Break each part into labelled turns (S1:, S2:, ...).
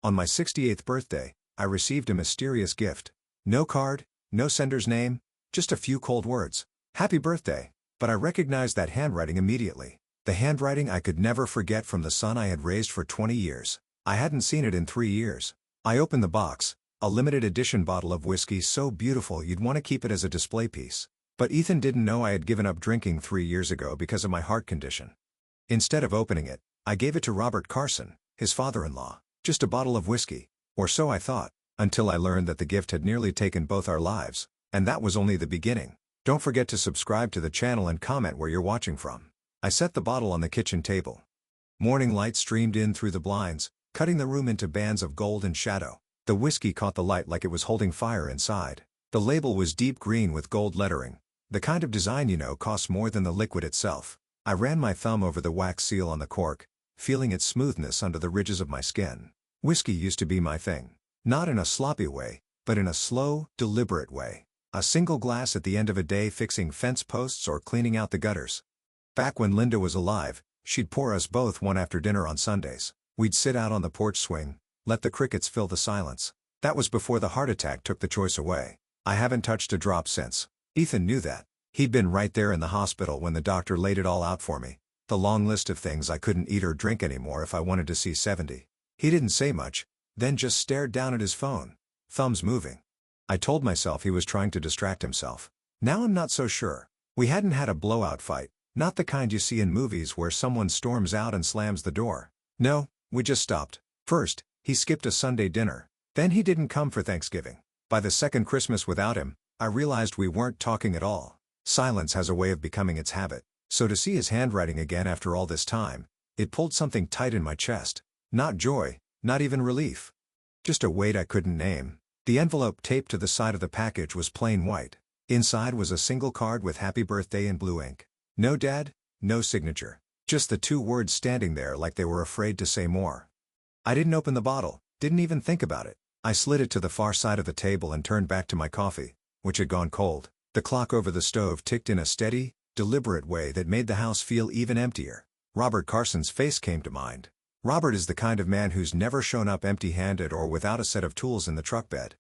S1: On my 68th birthday, I received a mysterious gift. No card, no sender's name, just a few cold words. Happy birthday. But I recognized that handwriting immediately. The handwriting I could never forget from the son I had raised for 20 years. I hadn't seen it in 3 years. I opened the box, a limited edition bottle of whiskey so beautiful you'd want to keep it as a display piece. But Ethan didn't know I had given up drinking 3 years ago because of my heart condition. Instead of opening it, I gave it to Robert Carson, his father-in-law. Just a bottle of whiskey. Or so I thought, until I learned that the gift had nearly taken both our lives. And that was only the beginning. Don't forget to subscribe to the channel and comment where you're watching from. I set the bottle on the kitchen table. Morning light streamed in through the blinds, cutting the room into bands of gold and shadow. The whiskey caught the light like it was holding fire inside. The label was deep green with gold lettering. The kind of design you know costs more than the liquid itself. I ran my thumb over the wax seal on the cork, feeling its smoothness under the ridges of my skin. Whiskey used to be my thing. Not in a sloppy way, but in a slow, deliberate way. A single glass at the end of a day fixing fence posts or cleaning out the gutters. Back when Linda was alive, she'd pour us both one after dinner on Sundays. We'd sit out on the porch swing, let the crickets fill the silence. That was before the heart attack took the choice away. I haven't touched a drop since. Ethan knew that. He'd been right there in the hospital when the doctor laid it all out for me. The long list of things I couldn't eat or drink anymore if I wanted to see 70. He didn't say much, then just stared down at his phone, thumbs moving. I told myself he was trying to distract himself. Now I'm not so sure. We hadn't had a blowout fight, not the kind you see in movies where someone storms out and slams the door. No, we just stopped. First, he skipped a Sunday dinner. Then he didn't come for Thanksgiving. By the second Christmas without him, I realized we weren't talking at all. Silence has a way of becoming its habit. So to see his handwriting again after all this time, it pulled something tight in my chest. Not joy, not even relief. Just a weight I couldn't name. The envelope taped to the side of the package was plain white. Inside was a single card with happy birthday in blue ink. No dad, no signature. Just the 2 words standing there like they were afraid to say more. I didn't open the bottle, didn't even think about it. I slid it to the far side of the table and turned back to my coffee, which had gone cold. The clock over the stove ticked in a steady, deliberate way that made the house feel even emptier. Robert Carson's face came to mind. Robert is the kind of man who's never shown up empty-handed or without a set of tools in the truck bed.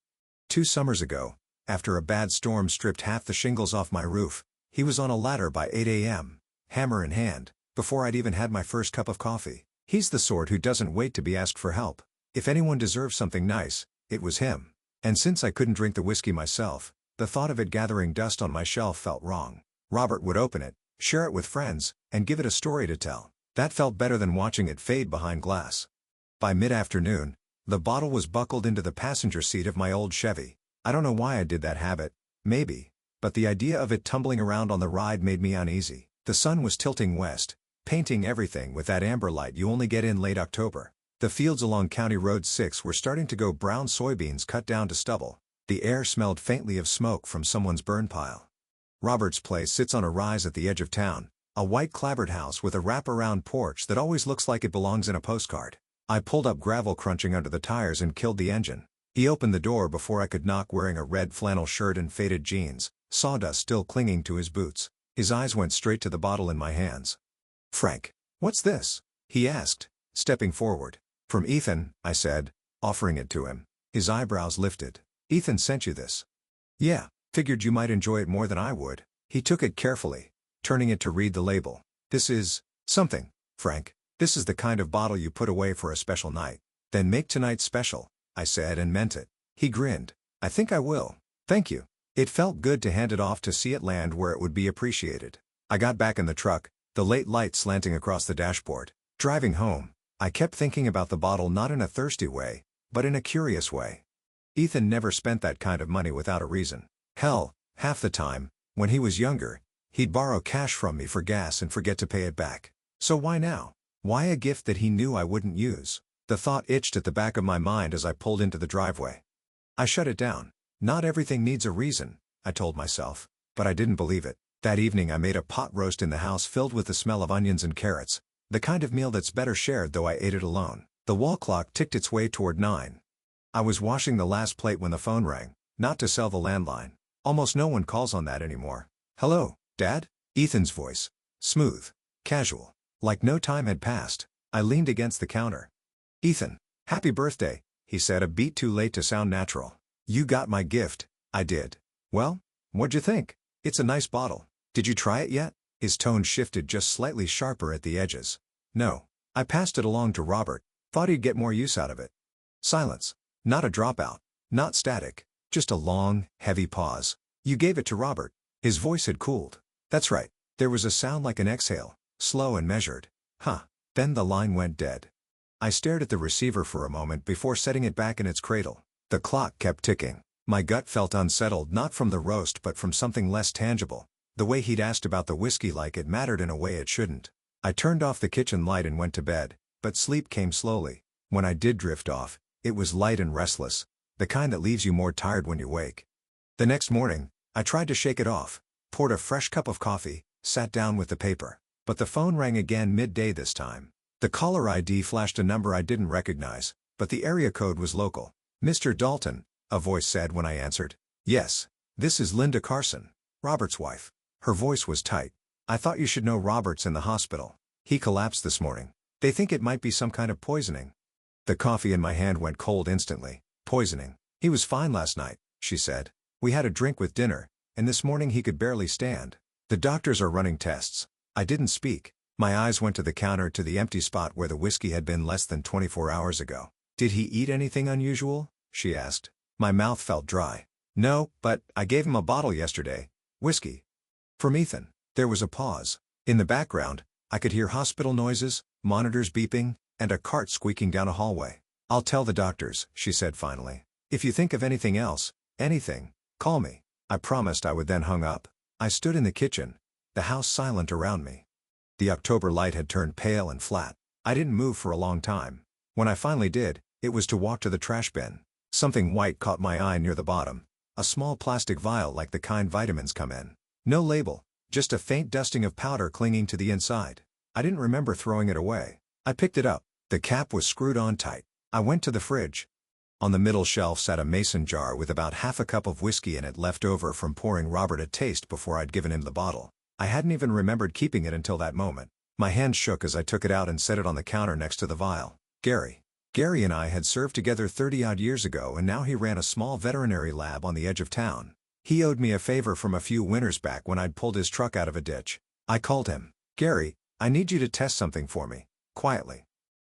S1: 2 summers ago, after a bad storm stripped half the shingles off my roof, he was on a ladder by 8 a.m., hammer in hand, before I'd even had my first cup of coffee. He's the sort who doesn't wait to be asked for help. If anyone deserved something nice, it was him. And since I couldn't drink the whiskey myself, the thought of it gathering dust on my shelf felt wrong. Robert would open it, share it with friends, and give it a story to tell. That felt better than watching it fade behind glass. By mid-afternoon, the bottle was buckled into the passenger seat of my old Chevy. I don't know why I did that habit, maybe, but the idea of it tumbling around on the ride made me uneasy. The sun was tilting west, painting everything with that amber light you only get in late October. The fields along County Road 6 were starting to go brown, soybeans cut down to stubble. The air smelled faintly of smoke from someone's burn pile. Robert's place sits on a rise at the edge of town, a white clapboard house with a wrap-around porch that always looks like it belongs in a postcard. I pulled up gravel crunching under the tires and killed the engine. He opened the door before I could knock, wearing a red flannel shirt and faded jeans, sawdust still clinging to his boots. His eyes went straight to the bottle in my hands. "Frank, what's this?" he asked, stepping forward. "From Ethan," I said, offering it to him. His eyebrows lifted. "Ethan sent you this?" "Yeah, figured you might enjoy it more than I would." He took it carefully, turning it to read the label. "This is something, Frank. This is the kind of bottle you put away for a special night." "Then make tonight special," I said, and meant it. He grinned. "I think I will. Thank you." It felt good to hand it off, to see it land where it would be appreciated. I got back in the truck, the late light slanting across the dashboard. Driving home, I kept thinking about the bottle, not in a thirsty way, but in a curious way. Ethan never spent that kind of money without a reason. Hell, half the time, when he was younger, he'd borrow cash from me for gas and forget to pay it back. So why now? Why a gift that he knew I wouldn't use? The thought itched at the back of my mind as I pulled into the driveway. I shut it down. Not everything needs a reason, I told myself, but I didn't believe it. That evening I made a pot roast in the house filled with the smell of onions and carrots, the kind of meal that's better shared, though I ate it alone. The wall clock ticked its way toward 9. I was washing the last plate when the phone rang, not to sell the landline. Almost no one calls on that anymore. "Hello, Dad?" Ethan's voice. Smooth. Casual. Like no time had passed. I leaned against the counter. "Ethan, happy birthday. he said a beat too late to sound natural. "You got my gift." I did. "Well, what'd you think? It's a nice bottle. Did you try it yet?" His tone shifted just slightly sharper at the edges. "No. I passed it along to Robert. Thought he'd get more use out of it." Silence. Not a dropout. Not static. Just a long, heavy pause. "You gave it to Robert." His voice had cooled. "That's right." There was a sound like an exhale, slow and measured. "Huh." Then the line went dead. I stared at the receiver for a moment before setting it back in its cradle. The clock kept ticking. My gut felt unsettled, not from the roast but from something less tangible. The way he'd asked about the whiskey like it mattered in a way it shouldn't. I turned off the kitchen light and went to bed, but sleep came slowly. When I did drift off, it was light and restless, the kind that leaves you more tired when you wake. The next morning, I tried to shake it off, poured a fresh cup of coffee, sat down with the paper. But the phone rang again midday this time. The caller ID flashed a number I didn't recognize, but the area code was local. "Mr. Dalton," a voice said when I answered. "Yes. This is Linda Carson, Robert's wife." Her voice was tight. "I thought you should know Robert's in the hospital. He collapsed this morning. They think it might be some kind of poisoning." The coffee in my hand went cold instantly. "Poisoning. He was fine last night," she said. "We had a drink with dinner, and this morning he could barely stand. The doctors are running tests." I didn't speak. My eyes went to the counter, to the empty spot where the whiskey had been less than 24 hours ago. "Did he eat anything unusual?" she asked. My mouth felt dry. "No, but I gave him a bottle yesterday. Whiskey. From Ethan." There was a pause. In the background, I could hear hospital noises, monitors beeping, and a cart squeaking down a hallway. "I'll tell the doctors," she said finally. "If you think of anything else, anything, call me." I promised I would, then hung up. I stood in the kitchen, the house silent around me. The October light had turned pale and flat. I didn't move for a long time. When I finally did, it was to walk to the trash bin. Something white caught my eye near the bottom. A small plastic vial like the kind vitamins come in. No label, just a faint dusting of powder clinging to the inside. I didn't remember throwing it away. I picked it up. The cap was screwed on tight. I went to the fridge. On the middle shelf sat a mason jar with about half a cup of whiskey in it, left over from pouring Robert a taste before I'd given him the bottle. I hadn't even remembered keeping it until that moment. My hand shook as I took it out and set it on the counter next to the vial. Gary and I had served together 30-odd years ago, and now he ran a small veterinary lab on the edge of town. He owed me a favor from a few winters back when I'd pulled his truck out of a ditch. I called him. "Gary, I need you to test something for me." Quietly.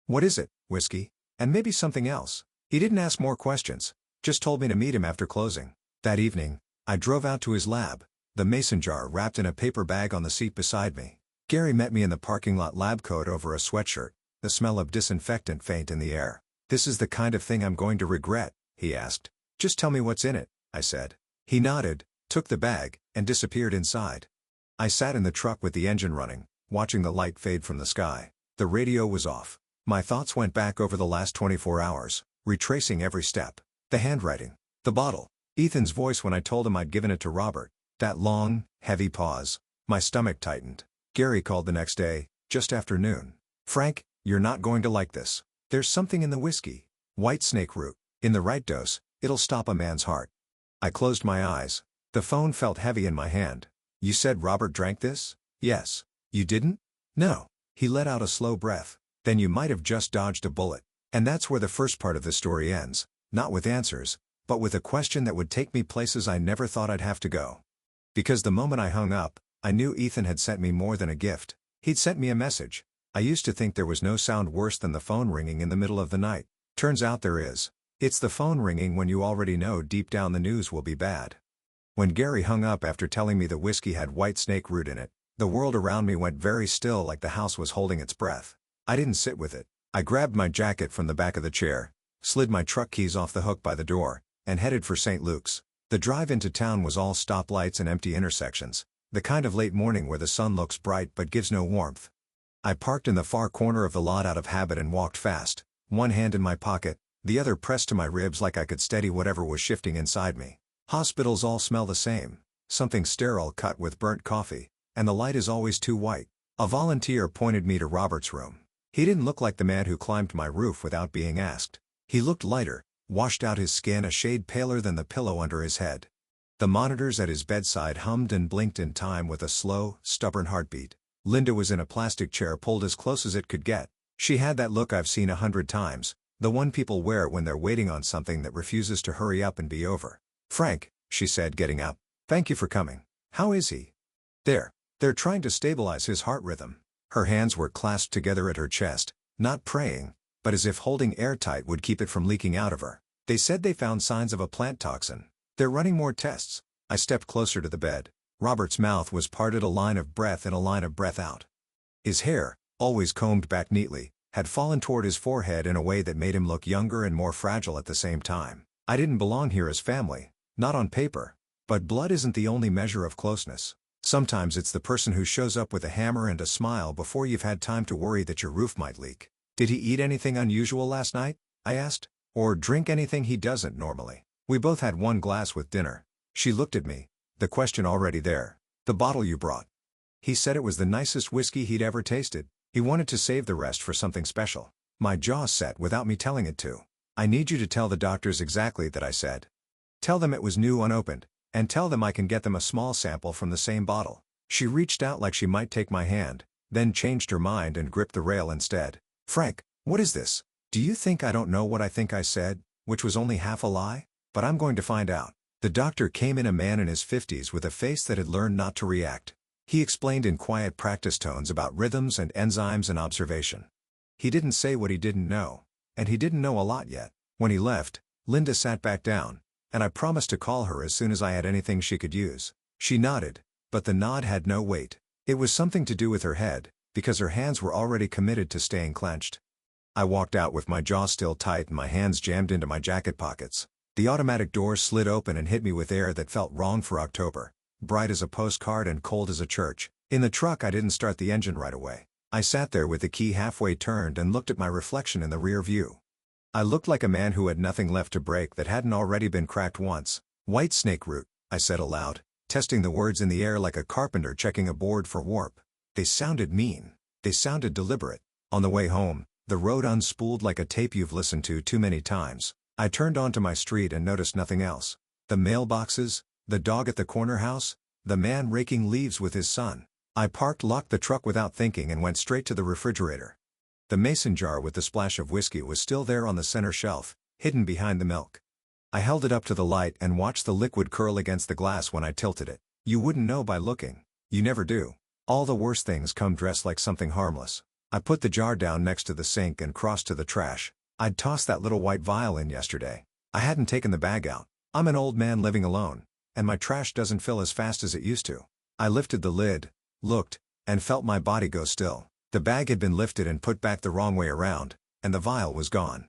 S1: "What is it?" "Whiskey. And maybe something else." He didn't ask more questions, just told me to meet him after closing. That evening, I drove out to his lab, the mason jar wrapped in a paper bag on the seat beside me. Gary met me in the parking lot, lab coat over a sweatshirt, the smell of disinfectant faint in the air. "This is the kind of thing I'm going to regret," he asked. "Just tell me what's in it," I said. He nodded, took the bag, and disappeared inside. I sat in the truck with the engine running, watching the light fade from the sky. The radio was off. My thoughts went back over the last 24 hours, retracing every step. The handwriting. The bottle. Ethan's voice when I told him I'd given it to Robert. That long, heavy pause. My stomach tightened. Gary called the next day, just after noon. "Frank, you're not going to like this. There's something in the whiskey. White snake root. In the right dose, it'll stop a man's heart." I closed my eyes. The phone felt heavy in my hand. "You said Robert drank this?" "Yes." "You didn't?" "No." He let out a slow breath. "Then you might have just dodged a bullet." And that's where the first part of the story ends, not with answers, but with a question that would take me places I never thought I'd have to go. Because the moment I hung up, I knew Ethan had sent me more than a gift. He'd sent me a message. I used to think there was no sound worse than the phone ringing in the middle of the night. Turns out there is. It's the phone ringing when you already know deep down the news will be bad. When Gary hung up after telling me the whiskey had white snake root in it, the world around me went very still, like the house was holding its breath. I didn't sit with it. I grabbed my jacket from the back of the chair, slid my truck keys off the hook by the door, and headed for St. Luke's. The drive into town was all stoplights and empty intersections, the kind of late morning where the sun looks bright but gives no warmth. I parked in the far corner of the lot out of habit and walked fast, one hand in my pocket, the other pressed to my ribs like I could steady whatever was shifting inside me. Hospitals all smell the same, something sterile cut with burnt coffee, and the light is always too white. A volunteer pointed me to Robert's room. He didn't look like the man who climbed my roof without being asked. He looked lighter, washed out, his skin a shade paler than the pillow under his head. The monitors at his bedside hummed and blinked in time with a slow, stubborn heartbeat. Linda was in a plastic chair pulled as close as it could get. She had that look I've seen 100 times, The one people wear when they're waiting on something that refuses to hurry up and be over. "Frank," she said, getting up. "Thank you for coming. How is he?" They're trying to stabilize his heart rhythm." Her hands were clasped together at her chest, not praying, but as if holding airtight would keep it from leaking out of her. "They said they found signs of a plant toxin. They're running more tests." I stepped closer to the bed. Robert's mouth was parted, a line of breath in, a line of breath out. His hair, always combed back neatly, had fallen toward his forehead in a way that made him look younger and more fragile at the same time. I didn't belong here as family, not on paper. But blood isn't the only measure of closeness. Sometimes it's the person who shows up with a hammer and a smile before you've had time to worry that your roof might leak. "Did he eat anything unusual last night?" I asked. "Or drink anything he doesn't normally?" "We both had one glass with dinner." She looked at me, the question already there. "The bottle you brought." He said it was the nicest whiskey he'd ever tasted. He wanted to save the rest for something special. My jaw set without me telling it to. "I need you to tell the doctors exactly that," I said. "Tell them it was new, unopened, and tell them I can get them a small sample from the same bottle." She reached out like she might take my hand, then changed her mind and gripped the rail instead. "Frank, what is this? Do you think I don't know what I think I said, which was only half a lie? But I'm going to find out." The doctor came in, a man in his 50s with a face that had learned not to react. He explained in quiet practice tones about rhythms and enzymes and observation. He didn't say what he didn't know, and he didn't know a lot yet. When he left, Linda sat back down, and I promised to call her as soon as I had anything she could use. She nodded, but the nod had no weight. It was something to do with her head, because her hands were already committed to staying clenched. I walked out with my jaw still tight and my hands jammed into my jacket pockets. The automatic door slid open and hit me with air that felt wrong for October, bright as a postcard and cold as a church. In the truck, I didn't start the engine right away. I sat there with the key halfway turned and looked at my reflection in the rear view. I looked like a man who had nothing left to break that hadn't already been cracked once. "White snake root," I said aloud, testing the words in the air like a carpenter checking a board for warp. They sounded mean. They sounded deliberate. On the way home, the road unspooled like a tape you've listened to too many times. I turned onto my street and noticed nothing else. The mailboxes, the dog at the corner house, the man raking leaves with his son. I parked, locked the truck without thinking, and went straight to the refrigerator. The mason jar with the splash of whiskey was still there on the center shelf, hidden behind the milk. I held it up to the light and watched the liquid curl against the glass when I tilted it. You wouldn't know by looking. You never do. All the worst things come dressed like something harmless. I put the jar down next to the sink and crossed to the trash. I'd tossed that little white vial in yesterday. I hadn't taken the bag out. I'm an old man living alone, and my trash doesn't fill as fast as it used to. I lifted the lid, looked, and felt my body go still. The bag had been lifted and put back the wrong way around, and the vial was gone.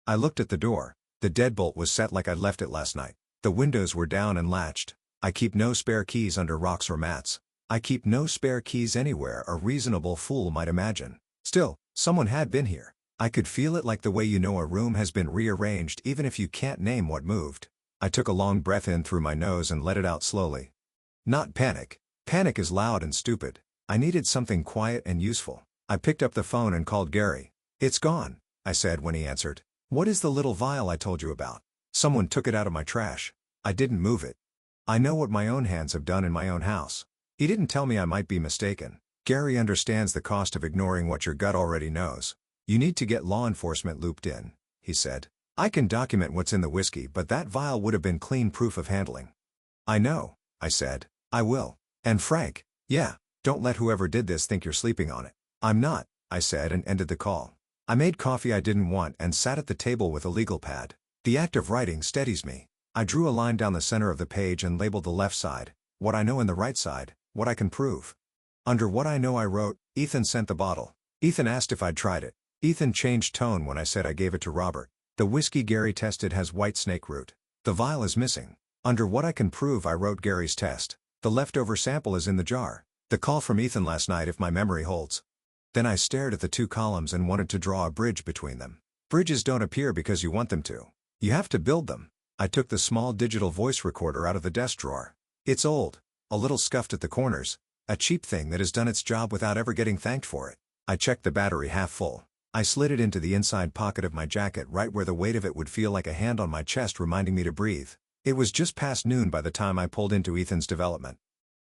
S1: I looked at the door. The deadbolt was set like I'd left it last night. The windows were down and latched. I keep no spare keys under rocks or mats. I keep no spare keys anywhere a reasonable fool might imagine. Still, someone had been here. I could feel it, like the way you know a room has been rearranged even if you can't name what moved. I took a long breath in through my nose and let it out slowly. Not panic. Panic is loud and stupid. I needed something quiet and useful. I picked up the phone and called Gary. "It's gone," I said when he answered. "What is the little vial I told you about?" "Someone took it out of my trash. I didn't move it. I know what my own hands have done in my own house." He didn't tell me I might be mistaken. Gary understands the cost of ignoring what your gut already knows. "You need to get law enforcement looped in," he said. "I can document what's in the whiskey, but that vial would have been clean proof of handling." "I know," I said. "I will. And Frank, yeah, don't let whoever did this think you're sleeping on it." "I'm not," I said, and ended the call. I made coffee I didn't want and sat at the table with a legal pad. The act of writing steadies me. I drew a line down the center of the page and labeled the left side, what I know, and the right side, what I can prove. Under what I know I wrote, "Ethan sent the bottle." Ethan asked if I'd tried it. Ethan changed tone when I said I gave it to Robert. "The whiskey Gary tested has white snake root. The vial is missing." Under what I can prove I wrote Gary's test. "The leftover sample is in the jar. The call from Ethan last night, if my memory holds." Then I stared at the two columns and wanted to draw a bridge between them. Bridges don't appear because you want them to. You have to build them. I took the small digital voice recorder out of the desk drawer. It's old, a little scuffed at the corners, a cheap thing that has done its job without ever getting thanked for it. I checked the battery half full. I slid it into the inside pocket of my jacket, right where the weight of it would feel like a hand on my chest reminding me to breathe. It was just past noon by the time I pulled into Ethan's development.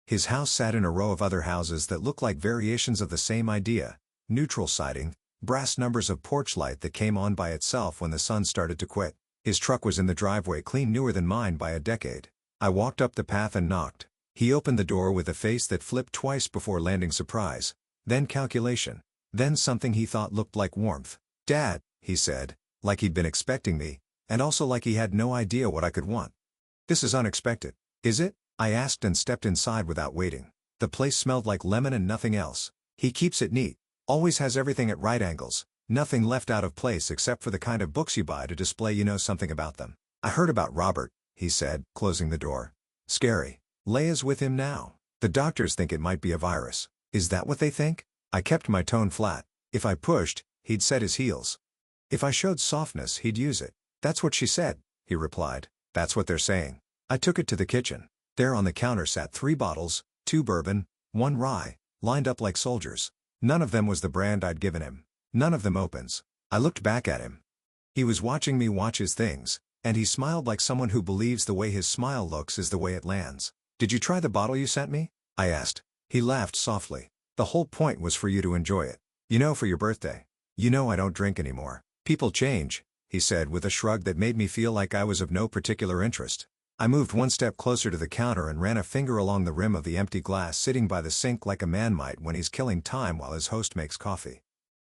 S1: His house sat in a row of other houses that looked like variations of the same idea: neutral siding, brass numbers of porch light that came on by itself when the sun started to quit. His truck was in the driveway, clean newer than mine by a decade. I walked up the path and knocked. He opened the door with a face that flipped twice before landing surprise, then calculation, then something he thought looked like warmth. "Dad," he said, like he'd been expecting me, and also like he had no idea what I could want. "This is unexpected." "Is it?" I asked and stepped inside without waiting. The place smelled like lemon and nothing else. "He keeps it neat. Always has everything at right angles. Nothing left out of place except for the kind of books you buy to display you know something about them." "I heard about Robert," he said, closing the door. "Scary. Leia's with him now. The doctors think it might be a virus." "Is that what they think?" I kept my tone flat. If I pushed, he'd set his heels. If I showed softness, he'd use it. "That's what she said," he replied. "That's what they're saying." I took it to the kitchen. There on the counter sat 3 bottles, 2 bourbon, 1 rye, lined up like soldiers. None of them was the brand I'd given him. None of them opens. I looked back at him. He was watching me watch his things, and he smiled like someone who believes the way his smile looks is the way it lands. "Did you try the bottle you sent me?" I asked. He laughed softly. "The whole point was for you to enjoy it. You know, for your birthday. You know I don't drink anymore." "People change," he said with a shrug that made me feel like I was of no particular interest. I moved 1 step closer to the counter and ran a finger along the rim of the empty glass sitting by the sink like a man might when he's killing time while his host makes coffee.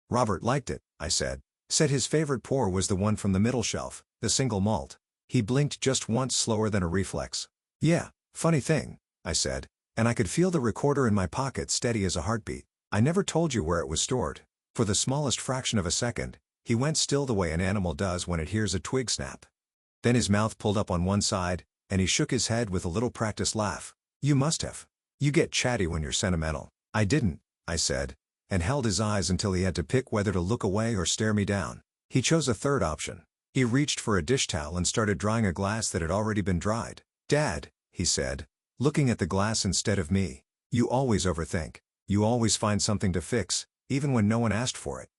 S1: "Robert liked it," I said. "Said his favorite pour was the one from the middle shelf, the single malt." He blinked just once, slower than a reflex. "Yeah, funny thing," I said, and I could feel the recorder in my pocket steady as a heartbeat. "I never told you where it was stored." For the smallest fraction of a second, he went still the way an animal does when it hears a twig snap. Then his mouth pulled up on one side, and he shook his head with a little practiced laugh. "You must have. You get chatty when you're sentimental." "I didn't," I said, and held his eyes until he had to pick whether to look away or stare me down. He chose a third option. He reached for a dish towel and started drying a glass that had already been dried. "Dad," he said, looking at the glass instead of me, "you always overthink. You always find something to fix, even when no one asked for it."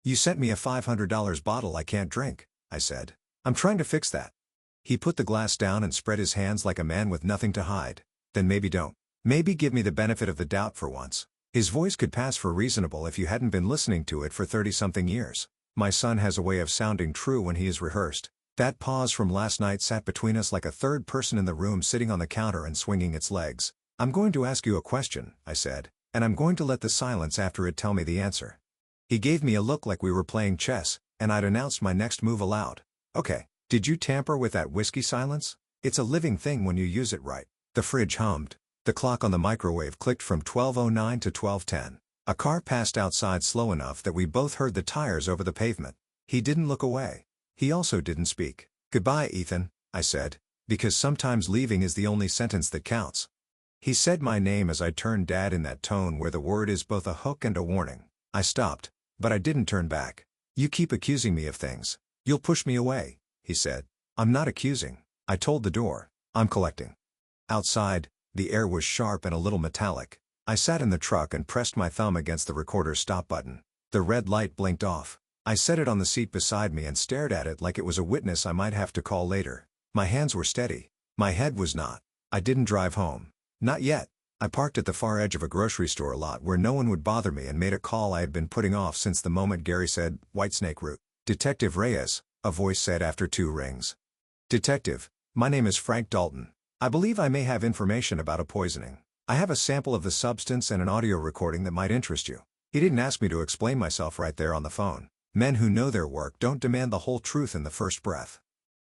S1: "You sent me a $500 bottle I can't drink," I said. "I'm trying to fix that." He put the glass down and spread his hands like a man with nothing to hide. "Then maybe don't. Maybe give me the benefit of the doubt for once." His voice could pass for reasonable if you hadn't been listening to it for 30-something years. My son has a way of sounding true when he is rehearsed. That pause from last night sat between us like a third person in the room sitting on the counter and swinging its legs. "I'm going to ask you a question," I said, "and I'm going to let the silence after it tell me the answer." He gave me a look like we were playing chess, and I'd announced my next move aloud. "Okay. Did you tamper with that whiskey silence? It's a living thing when you use it right." The fridge hummed. The clock on the microwave clicked from 12:09 to 12:10. A car passed outside slow enough that we both heard the tires over the pavement. He didn't look away. He also didn't speak. "Goodbye, Ethan," I said, because sometimes leaving is the only sentence that counts. He said my name as I turned, Dad, in that tone where the word is both a hook and a warning. I stopped, but I didn't turn back. "You keep accusing me of things. You'll push me away," he said. "I'm not accusing," I told the door. "I'm collecting." Outside, the air was sharp and a little metallic. I sat in the truck and pressed my thumb against the recorder's stop button. The red light blinked off. I set it on the seat beside me and stared at it like it was a witness I might have to call later. My hands were steady. My head was not. I didn't drive home. Not yet. I parked at the far edge of a grocery store lot where no one would bother me and made a call I had been putting off since the moment Gary said, "Whitesnake route." "Detective Reyes," a voice said after 2 rings. "Detective, my name is Frank Dalton. I believe I may have information about a poisoning. I have a sample of the substance and an audio recording that might interest you." He didn't ask me to explain myself right there on the phone. Men who know their work don't demand the whole truth in the first breath.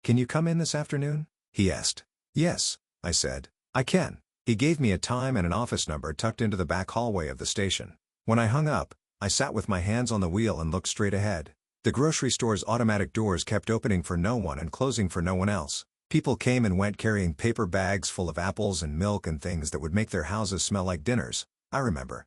S1: "Can you come in this afternoon?" he asked. "Yes," I said. "I can." He gave me a time and an office number tucked into the back hallway of the station. When I hung up, I sat with my hands on the wheel and looked straight ahead. The grocery store's automatic doors kept opening for no one and closing for no one else. People came and went carrying paper bags full of apples and milk and things that would make their houses smell like dinners, I remember.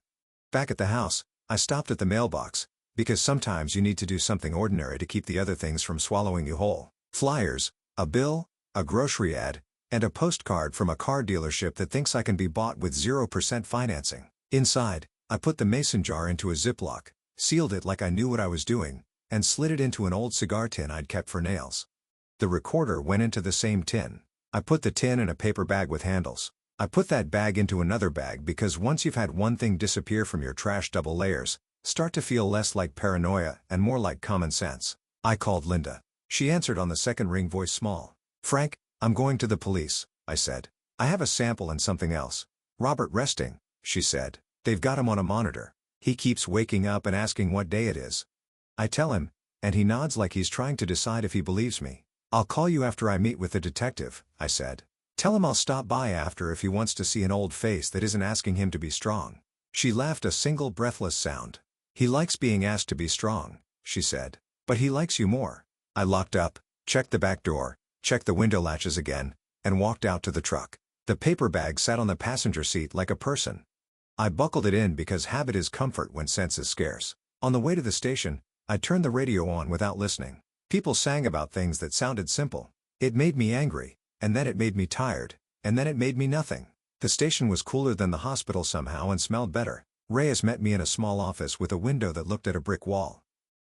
S1: Back at the house, I stopped at the mailbox, because sometimes you need to do something ordinary to keep the other things from swallowing you whole. Flyers, a bill, a grocery ad, and a postcard from a car dealership that thinks I can be bought with 0% financing. Inside, I put the mason jar into a Ziploc, sealed it like I knew what I was doing, and slid it into an old cigar tin I'd kept for nails. The recorder went into the same tin. I put the tin in a paper bag with handles. I put that bag into another bag because once you've had one thing disappear from your trash double layers, start to feel less like paranoia and more like common sense. I called Linda. She answered on the second ring, voice small. Frank, I'm going to the police, I said. I have a sample and something else. Robert resting, she said. They've got him on a monitor. He keeps waking up and asking what day it is. I tell him, and he nods like he's trying to decide if he believes me. I'll call you after I meet with the detective, I said. Tell him I'll stop by after if he wants to see an old face that isn't asking him to be strong. She laughed a single breathless sound. He likes being asked to be strong, she said. But he likes you more. I locked up, checked the back door, checked the window latches again, and walked out to the truck. The paper bag sat on the passenger seat like a person. I buckled it in because habit is comfort when sense is scarce. On the way to the station, I turned the radio on without listening. People sang about things that sounded simple. It made me angry, and then it made me tired, and then it made me nothing. The station was cooler than the hospital somehow and smelled better. Reyes met me in a small office with a window that looked at a brick wall.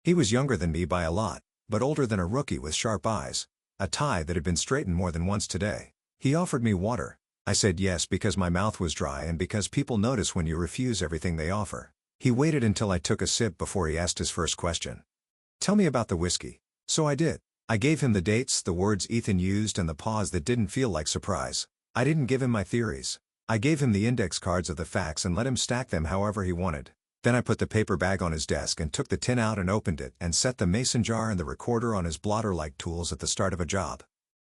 S1: He was younger than me by a lot, but older than a rookie with sharp eyes, a tie that had been straightened more than once today. He offered me water. I said yes because my mouth was dry and because people notice when you refuse everything they offer. He waited until I took a sip before he asked his first question. Tell me about the whiskey. So I did. I gave him the dates, the words Ethan used, and the pause that didn't feel like surprise. I didn't give him my theories. I gave him the index cards of the facts and let him stack them however he wanted. Then I put the paper bag on his desk and took the tin out and opened it and set the mason jar and the recorder on his blotter-like tools at the start of a job.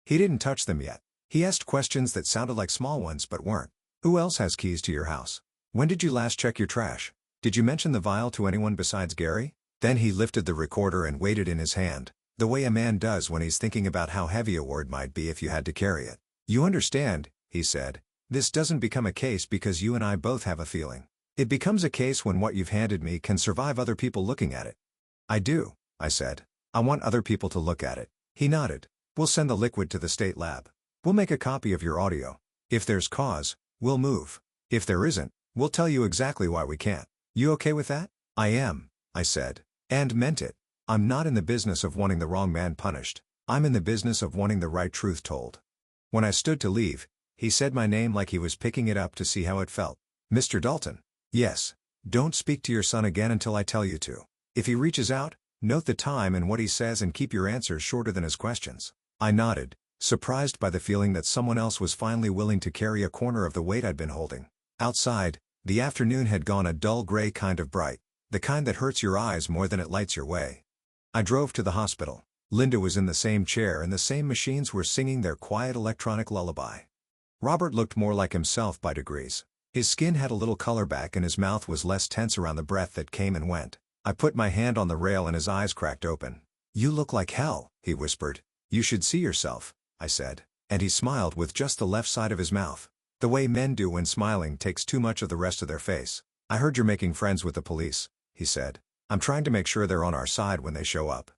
S1: He didn't touch them yet. He asked questions that sounded like small ones but weren't. Who else has keys to your house? When did you last check your trash? Did you mention the vial to anyone besides Gary? Then he lifted the recorder and weighed it in his hand, the way a man does when he's thinking about how heavy a word might be if you had to carry it. You understand, he said, this doesn't become a case because you and I both have a feeling. It becomes a case when what you've handed me can survive other people looking at it. I do, I said. I want other people to look at it. He nodded. We'll send the liquid to the state lab. We'll make a copy of your audio. If there's cause, we'll move. If there isn't, we'll tell you exactly why we can't. You okay with that? I am, I said. And meant it. I'm not in the business of wanting the wrong man punished. I'm in the business of wanting the right truth told. When I stood to leave, he said my name like he was picking it up to see how it felt. Mr. Dalton. Yes. Don't speak to your son again until I tell you to. If he reaches out, note the time and what he says and keep your answers shorter than his questions. I nodded, surprised by the feeling that someone else was finally willing to carry a corner of the weight I'd been holding. Outside, the afternoon had gone a dull gray kind of bright, the kind that hurts your eyes more than it lights your way. I drove to the hospital. Linda was in the same chair and the same machines were singing their quiet electronic lullaby. Robert looked more like himself by degrees. His skin had a little color back and his mouth was less tense around the breath that came and went. I put my hand on the rail and his eyes cracked open. You look like hell, he whispered. You should see yourself, I said. And he smiled with just the left side of his mouth. The way men do when smiling takes too much of the rest of their face. I heard you're making friends with the police, he said. I'm trying to make sure they're on our side when they show up.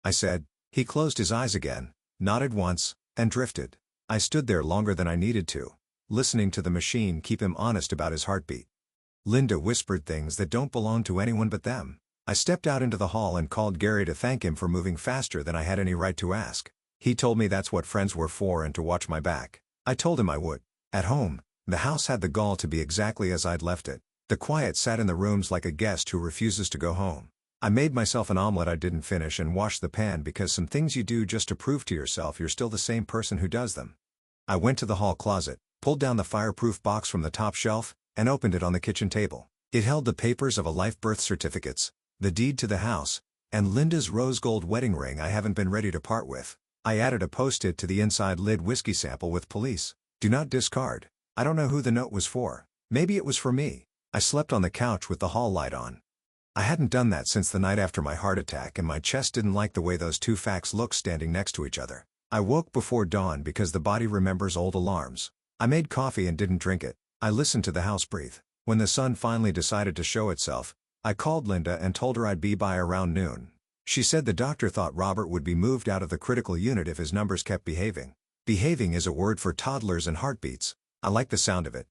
S1: I said. He closed his eyes again, nodded once, and drifted. I stood there longer than I needed to, listening to the machine keep him honest about his heartbeat. Linda whispered things that don't belong to anyone but them. I stepped out into the hall and called Gary to thank him for moving faster than I had any right to ask. He told me that's what friends were for and to watch my back. I told him I would. At home, the house had the gall to be exactly as I'd left it. The quiet sat in the rooms like a guest who refuses to go home. I made myself an omelet I didn't finish and washed the pan because some things you do just to prove to yourself you're still the same person who does them. I went to the hall closet, pulled down the fireproof box from the top shelf, and opened it on the kitchen table. It held the papers of a life birth certificates, the deed to the house, and Linda's rose gold wedding ring I haven't been ready to part with. I added a post-it to the inside lid whiskey sample with police. Do not discard. I don't know who the note was for. Maybe it was for me. I slept on the couch with the hall light on. I hadn't done that since the night after my heart attack and my chest didn't like the way those two facts looked standing next to each other. I woke before dawn because the body remembers old alarms. I made coffee and didn't drink it. I listened to the house breathe. When the sun finally decided to show itself, I called Linda and told her I'd be by around noon. She said the doctor thought Robert would be moved out of the critical unit if his numbers kept behaving. Behaving is a word for toddlers and heartbeats. I like the sound of it.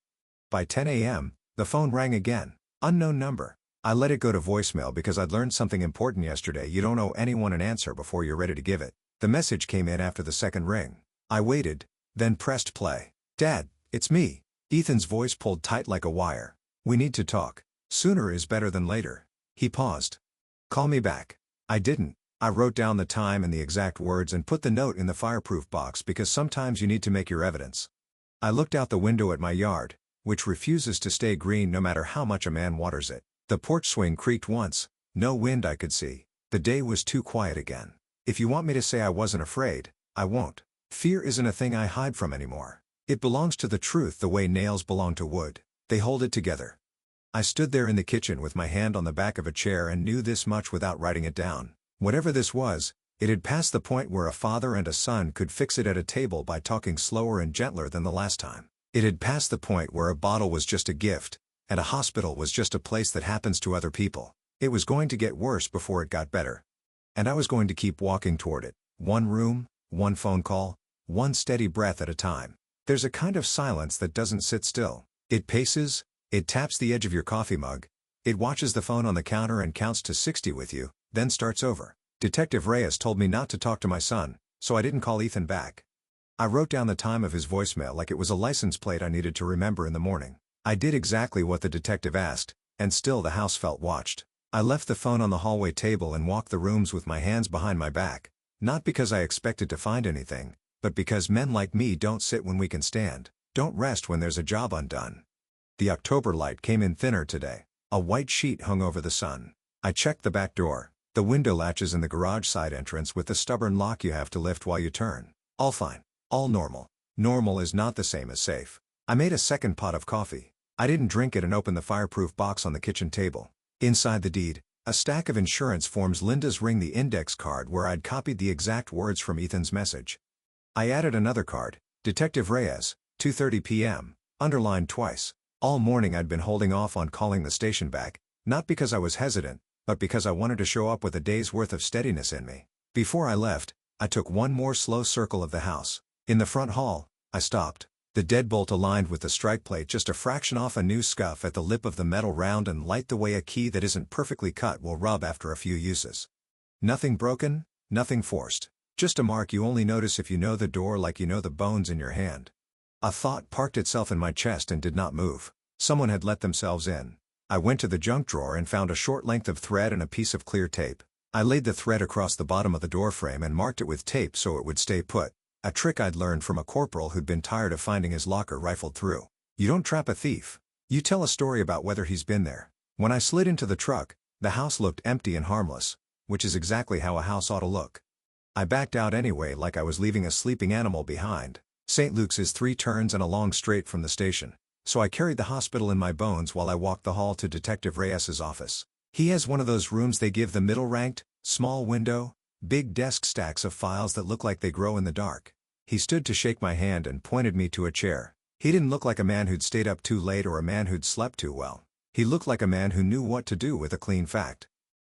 S1: By 10 a.m., the phone rang again. Unknown number. I let it go to voicemail because I'd learned something important yesterday. You don't owe anyone an answer before you're ready to give it. The message came in after the second ring. I waited, then pressed play. Dad, it's me. Ethan's voice pulled tight like a wire. We need to talk. Sooner is better than later. He paused. Call me back. I didn't. I wrote down the time and the exact words and put the note in the fireproof box because sometimes you need to make your evidence. I looked out the window at my yard, which refuses to stay green no matter how much a man waters it. The porch swing creaked once, no wind I could see. The day was too quiet again. If you want me to say I wasn't afraid, I won't. Fear isn't a thing I hide from anymore. It belongs to the truth the way nails belong to wood. They hold it together. I stood there in the kitchen with my hand on the back of a chair and knew this much without writing it down. Whatever this was, it had passed the point where a father and a son could fix it at a table by talking slower and gentler than the last time. It had passed the point where a bottle was just a gift, and a hospital was just a place that happens to other people. It was going to get worse before it got better. And I was going to keep walking toward it, one room, one phone call, one steady breath at a time. There's a kind of silence that doesn't sit still. It paces, it taps the edge of your coffee mug, it watches the phone on the counter and counts to 60 with you, then starts over. Detective Reyes told me not to talk to my son, so I didn't call Ethan back. I wrote down the time of his voicemail like it was a license plate I needed to remember in the morning. I did exactly what the detective asked, and still the house felt watched. I left the phone on the hallway table and walked the rooms with my hands behind my back, not because I expected to find anything, but because men like me don't sit when we can stand, don't rest when there's a job undone. The October light came in thinner today. A white sheet hung over the sun. I checked the back door. The window latches in the garage side entrance with the stubborn lock you have to lift while you turn. All fine. All normal. Normal is not the same as safe. I made a second pot of coffee. I didn't drink it and opened the fireproof box on the kitchen table. Inside the deed, a stack of insurance forms, Linda's ring, the index card where I'd copied the exact words from Ethan's message. I added another card, Detective Reyes, 2:30 p.m., underlined twice. All morning I'd been holding off on calling the station back, not because I was hesitant, but because I wanted to show up with a day's worth of steadiness in me. Before I left, I took one more slow circle of the house. In the front hall, I stopped. The deadbolt aligned with the strike plate just a fraction off, a new scuff at the lip of the metal round and light the way a key that isn't perfectly cut will rub after a few uses. Nothing broken, nothing forced. Just a mark you only notice if you know the door like you know the bones in your hand. A thought parked itself in my chest and did not move. Someone had let themselves in. I went to the junk drawer and found a short length of thread and a piece of clear tape. I laid the thread across the bottom of the door frame and marked it with tape so it would stay put. A trick I'd learned from a corporal who'd been tired of finding his locker rifled through. You don't trap a thief. You tell a story about whether he's been there. When I slid into the truck, the house looked empty and harmless, which is exactly how a house ought to look. I backed out anyway like I was leaving a sleeping animal behind. St. Luke's is 3 turns and a long straight from the station, so I carried the hospital in my bones while I walked the hall to Detective Reyes's office. He has one of those rooms they give the middle-ranked, small window, big desk stacks of files that look like they grow in the dark. He stood to shake my hand and pointed me to a chair. He didn't look like a man who'd stayed up too late or a man who'd slept too well. He looked like a man who knew what to do with a clean fact.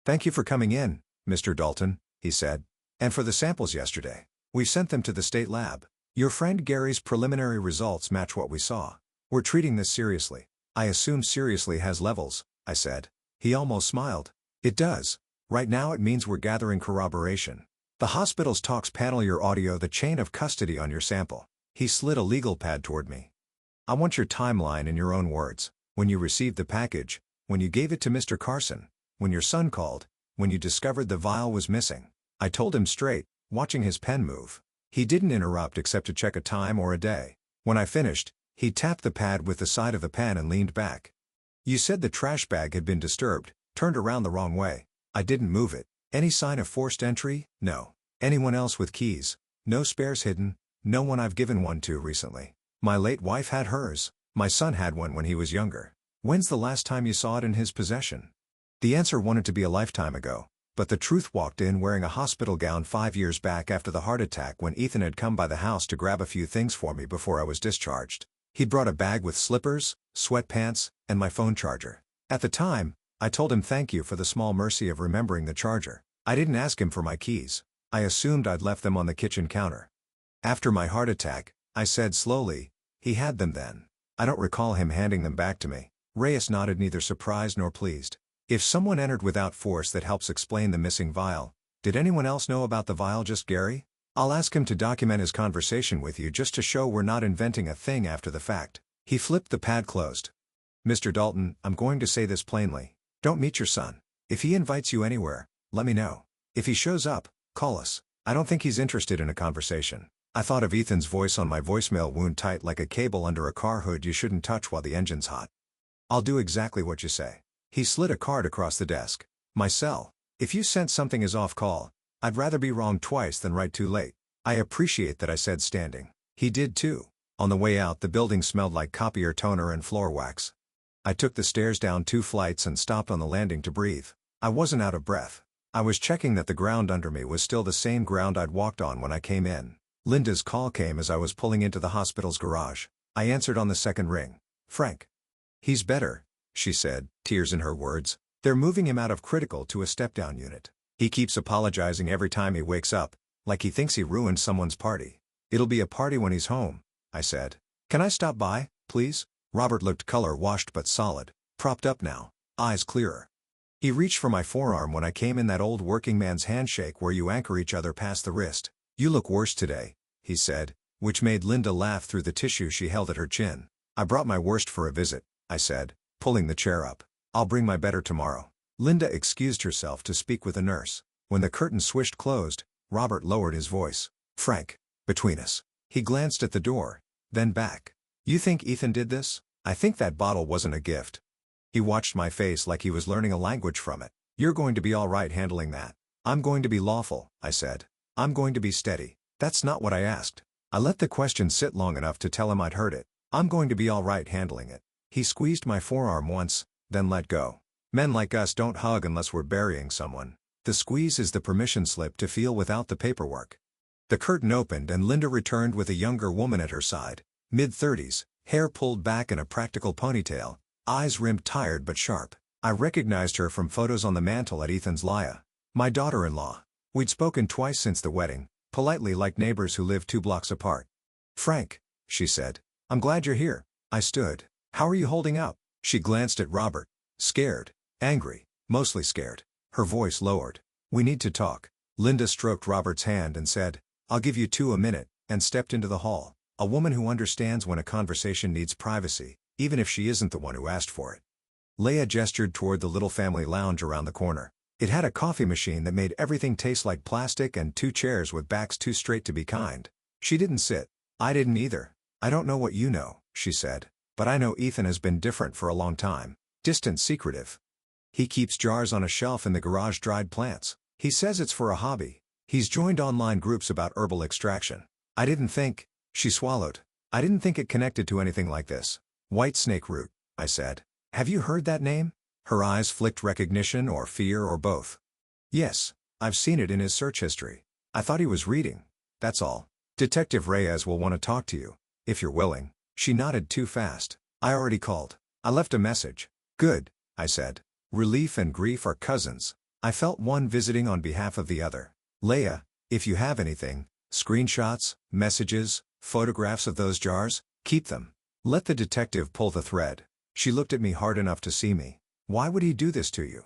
S1: "Thank you for coming in, Mr. Dalton," he said. "And for the samples yesterday. We've sent them to the state lab. Your friend Gary's preliminary results match what we saw. We're treating this seriously." "I assume seriously has levels," I said. He almost smiled. "It does. Right now it means we're gathering corroboration. The hospital's talks panel your audio, the chain of custody on your sample." He slid a legal pad toward me. "I want your timeline in your own words. When you received the package, when you gave it to Mr. Carson, when your son called, when you discovered the vial was missing." I told him straight, watching his pen move. He didn't interrupt except to check a time or a day. When I finished, he tapped the pad with the side of the pen and leaned back. "You said the trash bag had been disturbed, turned around the wrong way." I didn't move it. "Any sign of forced entry?" "No." "Anyone else with keys?" "No spares hidden. No one I've given one to recently. My late wife had hers. My son had one when he was younger." "When's the last time you saw it in his possession?" The answer wanted to be a lifetime ago, but the truth walked in wearing a hospital gown 5 years back after the heart attack when Ethan had come by the house to grab a few things for me before I was discharged. He'd brought a bag with slippers, sweatpants, and my phone charger. At the time, I told him thank you for the small mercy of remembering the charger. I didn't ask him for my keys. I assumed I'd left them on the kitchen counter. "After my heart attack," I said slowly, "he had them then." I don't recall him handing them back to me. Reyes nodded, neither surprised nor pleased. "If someone entered without force, that helps explain the missing vial. Did anyone else know about the vial? Just Gary? I'll ask him to document his conversation with you just to show we're not inventing a thing after the fact." He flipped the pad closed. "Mr. Dalton, I'm going to say this plainly. Don't meet your son. If he invites you anywhere, let me know. If he shows up, call us. I don't think he's interested in a conversation. I thought of Ethan's voice on my voicemail, wound tight like a cable under a car hood you shouldn't touch while the engine's hot. I'll do exactly what you say. He slid a card across the desk. My cell. If you sense something is off call, I'd rather be wrong twice than right too late. I appreciate that, I said, standing. He did too. On the way out, the building smelled like copier toner and floor wax. I took the stairs down 2 flights and stopped on the landing to breathe. I wasn't out of breath. I was checking that the ground under me was still the same ground I'd walked on when I came in. Linda's call came as I was pulling into the hospital's garage. I answered on the second ring. Frank. He's better, she said, tears in her words. They're moving him out of critical to a step-down unit. He keeps apologizing every time he wakes up, like he thinks he ruined someone's party. It'll be a party when he's home, I said. Can I stop by, please? Robert looked color-washed but solid, propped up now, eyes clearer. He reached for my forearm when I came in, that old working man's handshake where you anchor each other past the wrist. You look worse today, he said, which made Linda laugh through the tissue she held at her chin. I brought my worst for a visit, I said, pulling the chair up. I'll bring my better tomorrow. Linda excused herself to speak with a nurse. When the curtain swished closed, Robert lowered his voice. Frank, between us. He glanced at the door, then back. You think Ethan did this? I think that bottle wasn't a gift. He watched my face like he was learning a language from it. You're going to be all right handling that. I'm going to be lawful, I said. I'm going to be steady. That's not what I asked. I let the question sit long enough to tell him I'd heard it. I'm going to be all right handling it. He squeezed my forearm once, then let go. Men like us don't hug unless we're burying someone. The squeeze is the permission slip to feel without the paperwork. The curtain opened and Linda returned with a younger woman at her side. Mid-30s, hair pulled back in a practical ponytail, eyes rimmed tired but sharp. I recognized her from photos on the mantel at Ethan's Laya. My daughter-in-law. We'd spoken twice since the wedding, politely like neighbors who lived 2 blocks apart. Frank, she said. I'm glad you're here. I stood. How are you holding up? She glanced at Robert. Scared. Angry. Mostly scared. Her voice lowered. We need to talk. Linda stroked Robert's hand and said, I'll give you 2 a minute, and stepped into the hall. A woman who understands when a conversation needs privacy, even if she isn't the one who asked for it. Leia gestured toward the little family lounge around the corner. It had a coffee machine that made everything taste like plastic and 2 chairs with backs too straight to be kind. She didn't sit. I didn't either. I don't know what you know, she said, but I know Ethan has been different for a long time. Distant, secretive. He keeps jars on a shelf in the garage, dried plants. He says it's for a hobby. He's joined online groups about herbal extraction. I didn't think, she swallowed. I didn't think it connected to anything like this. White snake root, I said. Have you heard that name? Her eyes flicked recognition or fear or both. Yes, I've seen it in his search history. I thought he was reading. That's all. Detective Reyes will want to talk to you, if you're willing. She nodded too fast. I already called. I left a message. Good, I said. Relief and grief are cousins. I felt one visiting on behalf of the other. Leia, if you have anything, screenshots, messages, photographs of those jars, keep them. Let the detective pull the thread. She looked at me hard enough to see me. Why would he do this to you?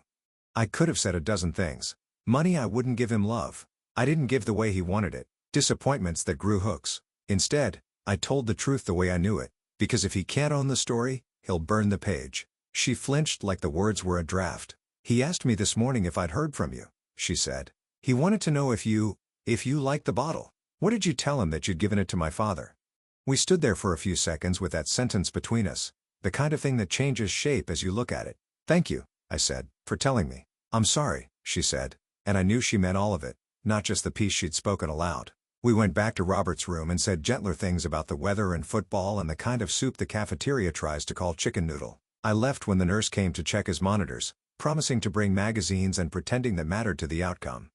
S1: I could have said a dozen things. Money I wouldn't give him, love I didn't give the way he wanted it, disappointments that grew hooks. Instead, I told the truth the way I knew it, because if he can't own the story, he'll burn the page. She flinched like the words were a draft. He asked me this morning if I'd heard from you, she said. He wanted to know if you liked the bottle. What did you tell him, that you'd given it to my father? We stood there for a few seconds with that sentence between us, the kind of thing that changes shape as you look at it. Thank you, I said, for telling me. I'm sorry, she said, and I knew she meant all of it, not just the piece she'd spoken aloud. We went back to Robert's room and said gentler things about the weather and football and the kind of soup the cafeteria tries to call chicken noodle. I left when the nurse came to check his monitors, promising to bring magazines and pretending that mattered to the outcome.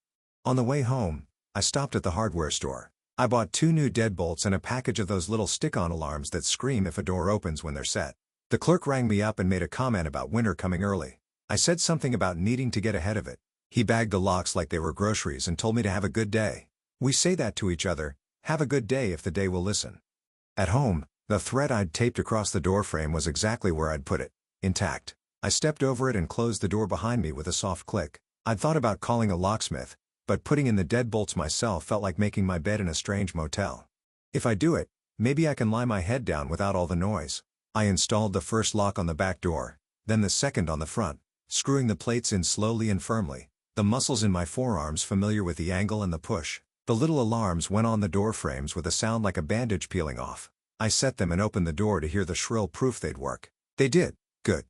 S1: On the way home, I stopped at the hardware store. I bought 2 new deadbolts and a package of those little stick-on alarms that scream if a door opens when they're set. The clerk rang me up and made a comment about winter coming early. I said something about needing to get ahead of it. He bagged the locks like they were groceries and told me to have a good day. We say that to each other, have a good day if the day will listen. At home, the thread I'd taped across the doorframe was exactly where I'd put it, intact. I stepped over it and closed the door behind me with a soft click. I'd thought about calling a locksmith, but putting in the deadbolts myself felt like making my bed in a strange motel. If I do it, maybe I can lie my head down without all the noise. I installed the first lock on the back door, then the second on the front, screwing the plates in slowly and firmly, the muscles in my forearms familiar with the angle and the push. The little alarms went on the door frames with a sound like a bandage peeling off. I set them and opened the door to hear the shrill proof they'd work. They did. Good.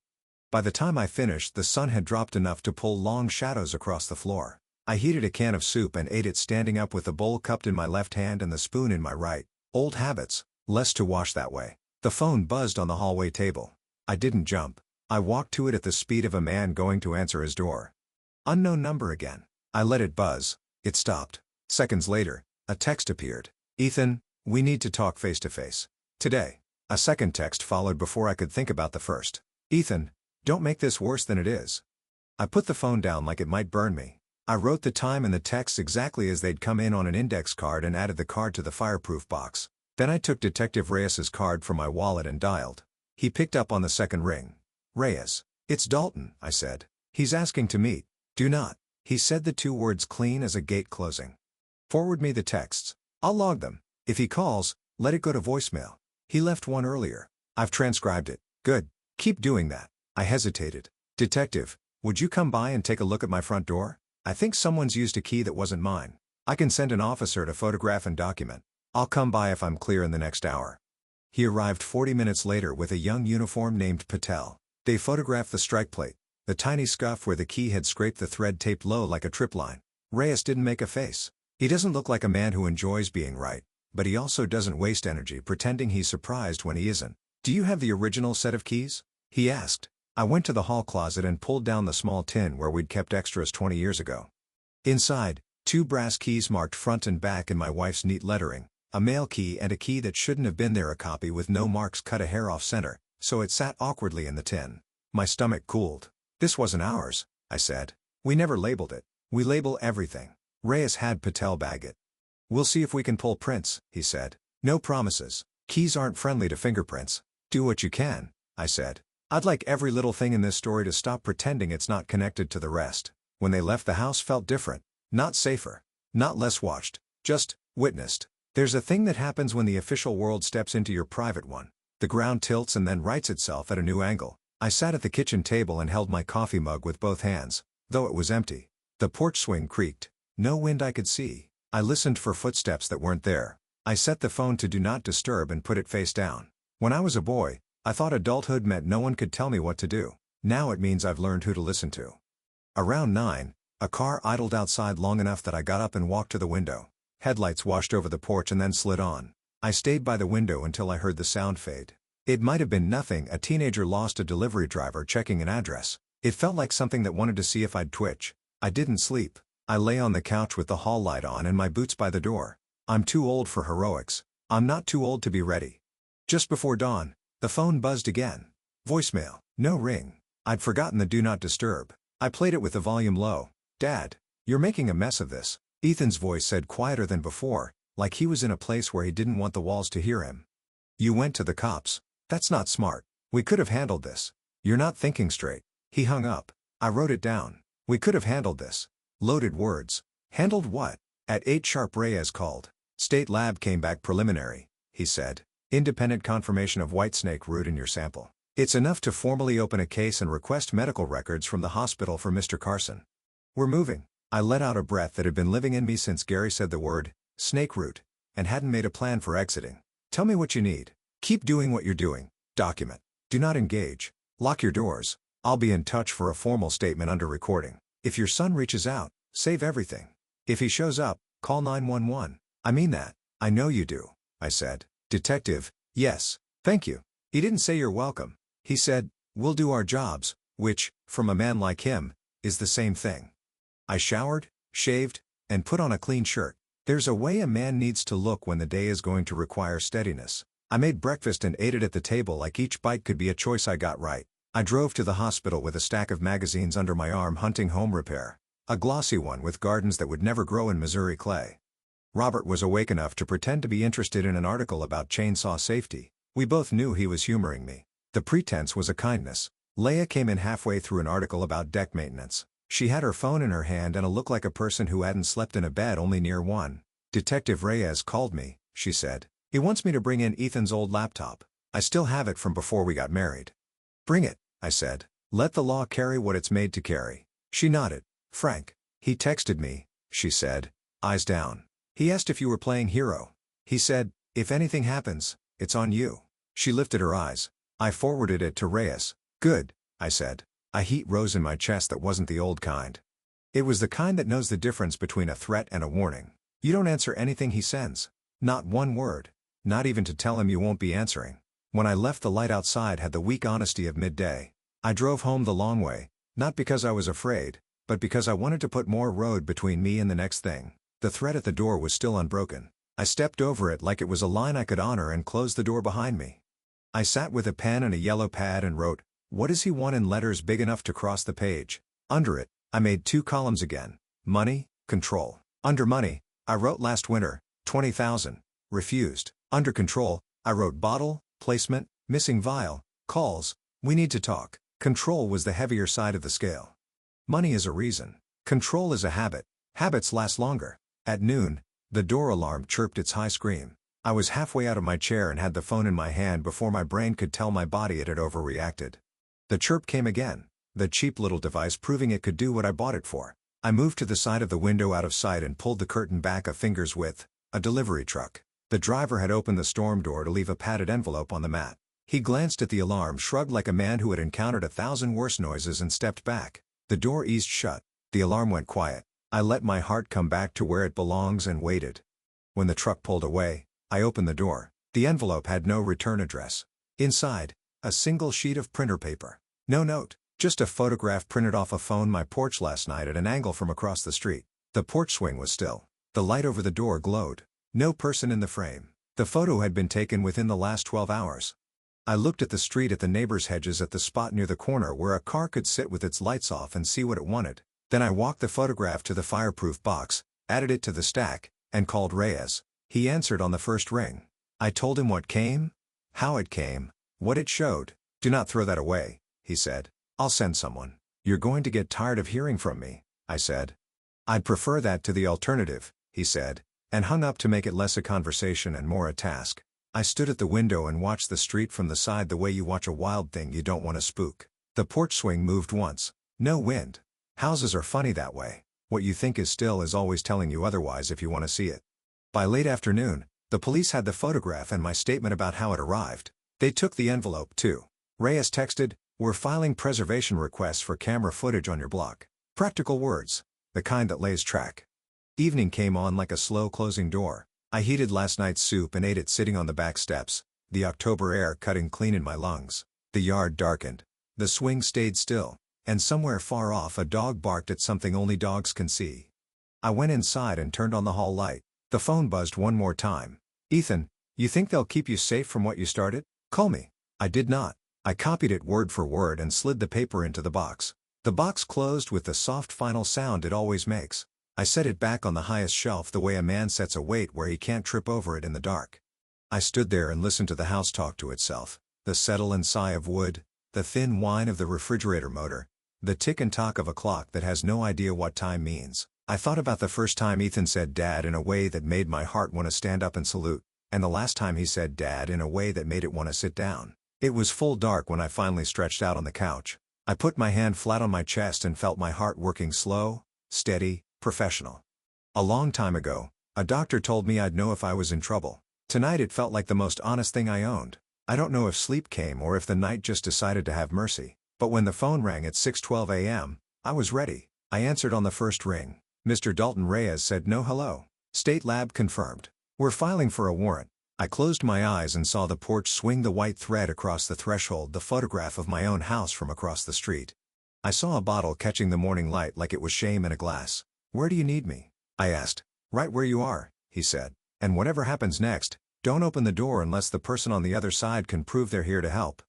S1: By the time I finished, the sun had dropped enough to pull long shadows across the floor. I heated a can of soup and ate it standing up with the bowl cupped in my left hand and the spoon in my right. Old habits, less to wash that way. The phone buzzed on the hallway table. I didn't jump. I walked to it at the speed of a man going to answer his door. Unknown number again. I let it buzz. It stopped. Seconds later, a text appeared. Ethan, we need to talk face to face. Today. A second text followed before I could think about the first. Ethan, don't make this worse than it is. I put the phone down like it might burn me. I wrote the time and the texts exactly as they'd come in on an index card and added the card to the fireproof box. Then I took Detective Reyes's card from my wallet and dialed. He picked up on the second ring. Reyes. It's Dalton, I said. He's asking to meet. Do not. He said the two words clean as a gate closing. Forward me the texts. I'll log them. If he calls, let it go to voicemail. He left one earlier. I've transcribed it. Good. Keep doing that. I hesitated. Detective, would you come by and take a look at my front door? I think someone's used a key that wasn't mine. I can send an officer to photograph and document. I'll come by if I'm clear in the next hour. He arrived 40 minutes later with a young uniform named Patel. They photographed the strike plate, the tiny scuff where the key had scraped the thread taped low like a trip line. Reyes didn't make a face. He doesn't look like a man who enjoys being right, but he also doesn't waste energy pretending he's surprised when he isn't. Do you have the original set of keys? He asked. I went to the hall closet and pulled down the small tin where we'd kept extras 20 years ago. Inside, two brass keys marked front and back in my wife's neat lettering, a male key and a key that shouldn't have been there, a copy with no marks cut a hair off center, so it sat awkwardly in the tin. My stomach cooled. This wasn't ours, I said. We never labeled it. We label everything. Reyes had Patel bag it. We'll see if we can pull prints, he said. No promises. Keys aren't friendly to fingerprints. Do what you can, I said. I'd like every little thing in this story to stop pretending it's not connected to the rest. When they left, the house felt different. Not safer. Not less watched. Just witnessed. There's a thing that happens when the official world steps into your private one. The ground tilts and then rights itself at a new angle. I sat at the kitchen table and held my coffee mug with both hands, though it was empty. The porch swing creaked. No wind I could see. I listened for footsteps that weren't there. I set the phone to do not disturb and put it face down. When I was a boy, I thought adulthood meant no one could tell me what to do. Now it means I've learned who to listen to. Around 9, a car idled outside long enough that I got up and walked to the window. Headlights washed over the porch and then slid on. I stayed by the window until I heard the sound fade. It might have been nothing, a teenager lost a delivery driver checking an address. It felt like something that wanted to see if I'd twitch. I didn't sleep. I lay on the couch with the hall light on and my boots by the door. I'm too old for heroics. I'm not too old to be ready. Just before dawn, the phone buzzed again. Voicemail. No ring. I'd forgotten the do not disturb. I played it with the volume low. Dad, you're making a mess of this. Ethan's voice said, quieter than before, like he was in a place where he didn't want the walls to hear him. You went to the cops. That's not smart. We could have handled this. You're not thinking straight. He hung up. I wrote it down. We could have handled this. Loaded words. Handled what? At 8 sharp Reyes called. State lab came back preliminary, he said. Independent confirmation of whitesnake root in your sample. It's enough to formally open a case and request medical records from the hospital for Mr. Carson. We're moving. I let out a breath that had been living in me since Gary said the word, snake root, and hadn't made a plan for exiting. Tell me what you need. Keep doing what you're doing. Document. Do not engage. Lock your doors. I'll be in touch for a formal statement under recording. If your son reaches out, save everything. If he shows up, call 911. I mean that. I know you do, I said. Detective, yes, thank you. He didn't say you're welcome. He said, we'll do our jobs, which, from a man like him, is the same thing. I showered, shaved, and put on a clean shirt. There's a way a man needs to look when the day is going to require steadiness. I made breakfast and ate it at the table like each bite could be a choice I got right. I drove to the hospital with a stack of magazines under my arm hunting home repair. A glossy one with gardens that would never grow in Missouri clay. Robert was awake enough to pretend to be interested in an article about chainsaw safety. We both knew he was humoring me. The pretense was a kindness. Leia came in halfway through an article about deck maintenance. She had her phone in her hand and a look like a person who hadn't slept in a bed only near one. Detective Reyes called me, she said. He wants me to bring in Ethan's old laptop. I still have it from before we got married. Bring it, I said. Let the law carry what it's made to carry. She nodded. Frank. He texted me, she said, eyes down. He asked if you were playing hero. He said, if anything happens, it's on you. She lifted her eyes. I forwarded it to Reyes. Good, I said. A heat rose in my chest that wasn't the old kind. It was the kind that knows the difference between a threat and a warning. You don't answer anything he sends. Not one word. Not even to tell him you won't be answering. When I left, the light outside had the weak honesty of midday. I drove home the long way, not because I was afraid, but because I wanted to put more road between me and the next thing. The threat at the door was still unbroken. I stepped over it like it was a line I could honor and closed the door behind me. I sat with a pen and a yellow pad and wrote, "What does he want?" in letters big enough to cross the page. Under it, I made 2 columns again. Money, control. Under money, I wrote last winter, 20,000. Refused. Under control, I wrote bottle, placement, missing vial, calls, we need to talk. Control was the heavier side of the scale. Money is a reason. Control is a habit. Habits last longer. At noon, the door alarm chirped its high scream. I was halfway out of my chair and had the phone in my hand before my brain could tell my body it had overreacted. The chirp came again, the cheap little device proving it could do what I bought it for. I moved to the side of the window out of sight and pulled the curtain back a finger's width. A delivery truck. The driver had opened the storm door to leave a padded envelope on the mat. He glanced at the alarm, shrugged like a man who had encountered 1,000 worse noises, and stepped back. The door eased shut. The alarm went quiet. I let my heart come back to where it belongs and waited. When the truck pulled away, I opened the door. The envelope had no return address. Inside, a single sheet of printer paper. No note, just a photograph printed off a phone my porch last night at an angle from across the street. The porch swing was still. The light over the door glowed. No person in the frame. The photo had been taken within the last 12 hours. I looked at the street, at the neighbor's hedges, at the spot near the corner where a car could sit with its lights off and see what it wanted. Then I walked the photograph to the fireproof box, added it to the stack, and called Reyes. He answered on the first ring. I told him what came, how it came, what it showed. Do not throw that away, he said. I'll send someone. You're going to get tired of hearing from me, I said. I'd prefer that to the alternative, he said, and hung up to make it less a conversation and more a task. I stood at the window and watched the street from the side the way you watch a wild thing you don't want to spook. The porch swing moved once. No wind. Houses are funny that way. What you think is still is always telling you otherwise if you want to see it. By late afternoon, the police had the photograph and my statement about how it arrived. They took the envelope too. Reyes texted, "We're filing preservation requests for camera footage on your block." Practical words. The kind that lays track. Evening came on like a slow closing door. I heated last night's soup and ate it sitting on the back steps, the October air cutting clean in my lungs. The yard darkened. The swing stayed still, and somewhere far off a dog barked at something only dogs can see. I went inside and turned on the hall light. The phone buzzed one more time. "Ethan, you think they'll keep you safe from what you started? Call me." I did not. I copied it word for word and slid the paper into the box. The box closed with the soft final sound it always makes. I set it back on the highest shelf the way a man sets a weight where he can't trip over it in the dark. I stood there and listened to the house talk to itself, the settle and sigh of wood, the thin whine of the refrigerator motor, the tick and tock of a clock that has no idea what time means. I thought about the first time Ethan said Dad in a way that made my heart want to stand up and salute, and the last time he said Dad in a way that made it want to sit down. It was full dark when I finally stretched out on the couch. I put my hand flat on my chest and felt my heart working slow, steady, professional. A long time ago, a doctor told me I'd know if I was in trouble. Tonight it felt like the most honest thing I owned. I don't know if sleep came or if the night just decided to have mercy. But when the phone rang at 6:12 a.m., I was ready. I answered on the first ring. Mr. Dalton Reyes said no hello. State Lab confirmed. We're filing for a warrant. I closed my eyes and saw the porch swing, the white thread across the threshold, the photograph of my own house from across the street. I saw a bottle catching the morning light like it was shame in a glass. "Where do you need me?" I asked. "Right where you are," he said. "And whatever happens next, don't open the door unless the person on the other side can prove they're here to help."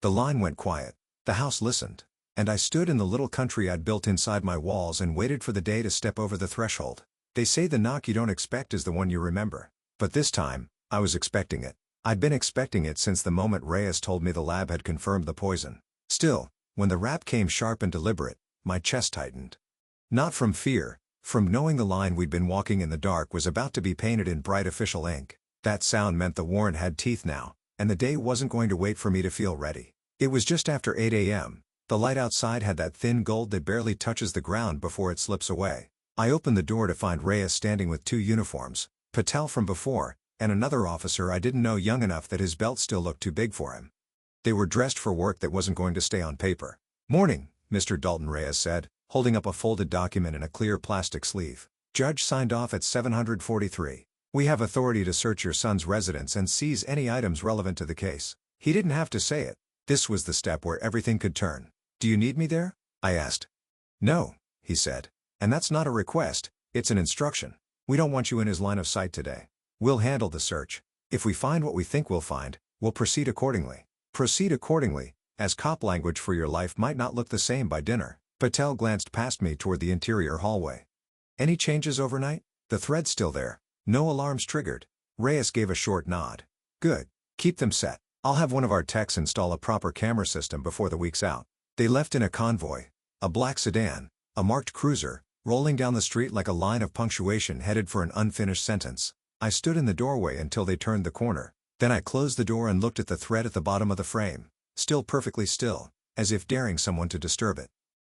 S1: The line went quiet. The house listened. And I stood in the little country I'd built inside my walls and waited for the day to step over the threshold. They say the knock you don't expect is the one you remember. But this time, I was expecting it. I'd been expecting it since the moment Reyes told me the lab had confirmed the poison. Still, when the rap came sharp and deliberate, my chest tightened. Not from fear, from knowing the line we'd been walking in the dark was about to be painted in bright official ink. That sound meant the warrant had teeth now, and the day wasn't going to wait for me to feel ready. It was just after 8 a.m., The light outside had that thin gold that barely touches the ground before it slips away. I opened the door to find Reyes standing with two uniforms, Patel from before, and another officer I didn't know young enough that his belt still looked too big for him. They were dressed for work that wasn't going to stay on paper. "Morning, Mr. Dalton," Reyes said, holding up a folded document in a clear plastic sleeve. "Judge signed off at 743. We have authority to search your son's residence and seize any items relevant to the case." He didn't have to say it. This was the step where everything could turn. "Do you need me there?" I asked. "No," he said. "And that's not a request, it's an instruction. We don't want you in his line of sight today. We'll handle the search. If we find what we think we'll find, we'll proceed accordingly." Proceed accordingly, as cop language for your life might not look the same by dinner. Patel glanced past me toward the interior hallway. "Any changes overnight?" "The thread's still there. No alarms triggered." Reyes gave a short nod. "Good. Keep them set. I'll have one of our techs install a proper camera system before the week's out." They left in a convoy, a black sedan, a marked cruiser, rolling down the street like a line of punctuation headed for an unfinished sentence. I stood in the doorway until they turned the corner. Then I closed the door and looked at the thread at the bottom of the frame, still perfectly still, as if daring someone to disturb it.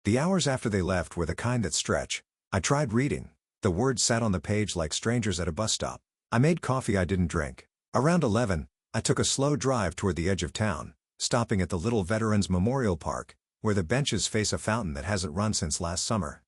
S1: The hours after they left were the kind that stretch. I tried reading. The words sat on the page like strangers at a bus stop. I made coffee I didn't drink. Around 11, I took a slow drive toward the edge of town, stopping at the little Veterans Memorial Park, where the benches face a fountain that hasn't run since last summer.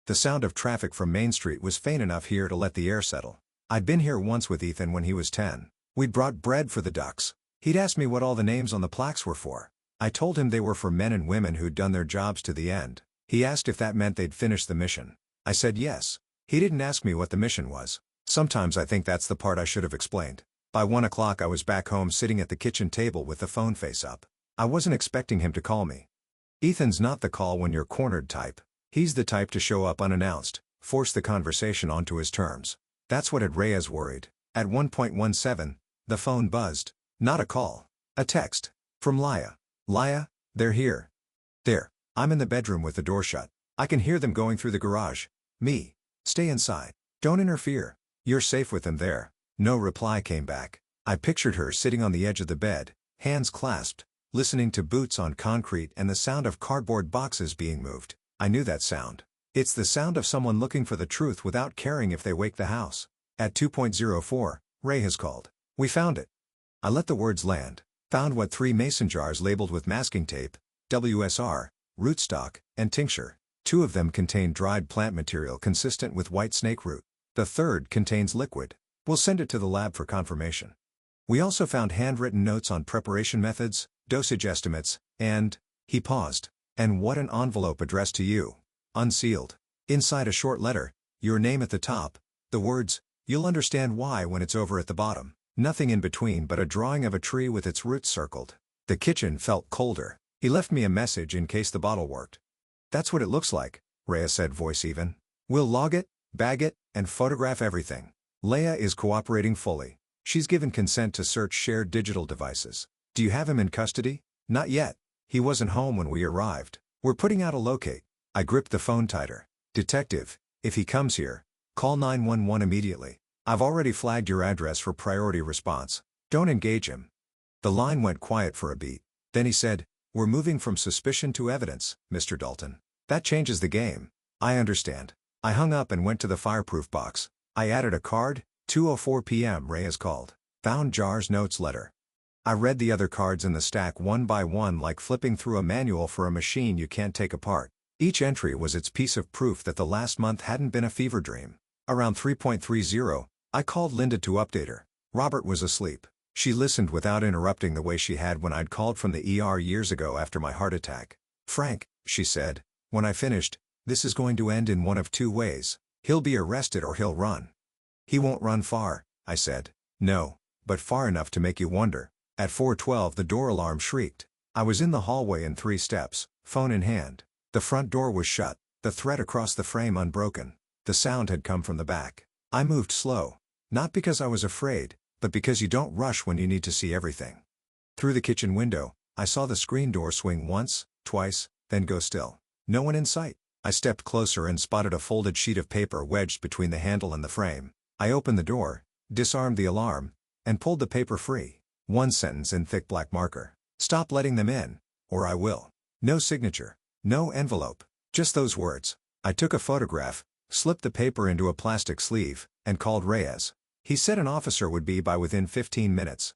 S1: The sound of traffic from Main Street was faint enough here to let the air settle. I'd been here once with Ethan when he was 10. We'd brought bread for the ducks. He'd asked me what all the names on the plaques were for. I told him they were for men and women who'd done their jobs to the end. He asked if that meant they'd finished the mission. I said yes. He didn't ask me what the mission was. Sometimes I think that's the part I should have explained. By 1 o'clock I was back home sitting at the kitchen table with the phone face up. I wasn't expecting him to call me. Ethan's not the call when you're cornered type. He's the type to show up unannounced, force the conversation onto his terms. That's what had Reyes worried. At 1:17, the phone buzzed. Not a call. A text. From Laya. "Laya, they're here." "There. I'm in the bedroom with the door shut. I can hear them going through the garage." "Me. Stay inside. Don't interfere. You're safe with them there." No reply came back. I pictured her sitting on the edge of the bed, hands clasped, listening to boots on concrete and the sound of cardboard boxes being moved. I knew that sound. It's the sound of someone looking for the truth without caring if they wake the house. At 2:04, Reyes called. "We found it." I let the words land. Found what 3 mason jars labeled with masking tape, WSR, rootstock, and tincture. 2 of them contain dried plant material consistent with white snake root. The third contains liquid. We'll send it to the lab for confirmation. We also found handwritten notes on preparation methods, dosage estimates, and... He paused. "And what an envelope addressed to you. Unsealed. Inside a short letter, your name at the top, the words, 'You'll understand why when it's over' at the bottom. Nothing in between but a drawing of a tree with its roots circled." The kitchen felt colder. He left me a message in case the bottle worked. "That's what it looks like," Reyes said, voice even. "We'll log it, bag it, and photograph everything. Leia is cooperating fully. She's given consent to search shared digital devices. Do you have him in custody?" "Not yet. He wasn't home when we arrived. We're putting out a locate." I gripped the phone tighter. "Detective, if he comes here, call 911 immediately. I've already flagged your address for priority response. Don't engage him." The line went quiet for a beat. Then he said, "We're moving from suspicion to evidence, Mr. Dalton. That changes the game." "I understand." I hung up and went to the fireproof box. I added a card. 2:04 p.m. Reyes called. Found Jar's notes letter. I read the other cards in the stack one by one like flipping through a manual for a machine you can't take apart. Each entry was its piece of proof that the last month hadn't been a fever dream. Around 3:30, I called Linda to update her. Robert was asleep. She listened without interrupting the way she had when I'd called from the ER years ago after my heart attack. "Frank," she said, when I finished, "this is going to end in one of 2 ways. He'll be arrested or he'll run." "He won't run far," I said. "No, but far enough to make you wonder." At 4:12 the door alarm shrieked. I was in the hallway in 3 steps, phone in hand. The front door was shut, the thread across the frame unbroken. The sound had come from the back. I moved slow. Not because I was afraid, but because you don't rush when you need to see everything. Through the kitchen window, I saw the screen door swing once, twice, then go still. No one in sight. I stepped closer and spotted a folded sheet of paper wedged between the handle and the frame. I opened the door, disarmed the alarm, and pulled the paper free. One sentence in thick black marker. "Stop letting them in, or I will." No signature. No envelope. Just those words. I took a photograph, slipped the paper into a plastic sleeve, and called Reyes. He said an officer would be by within 15 minutes.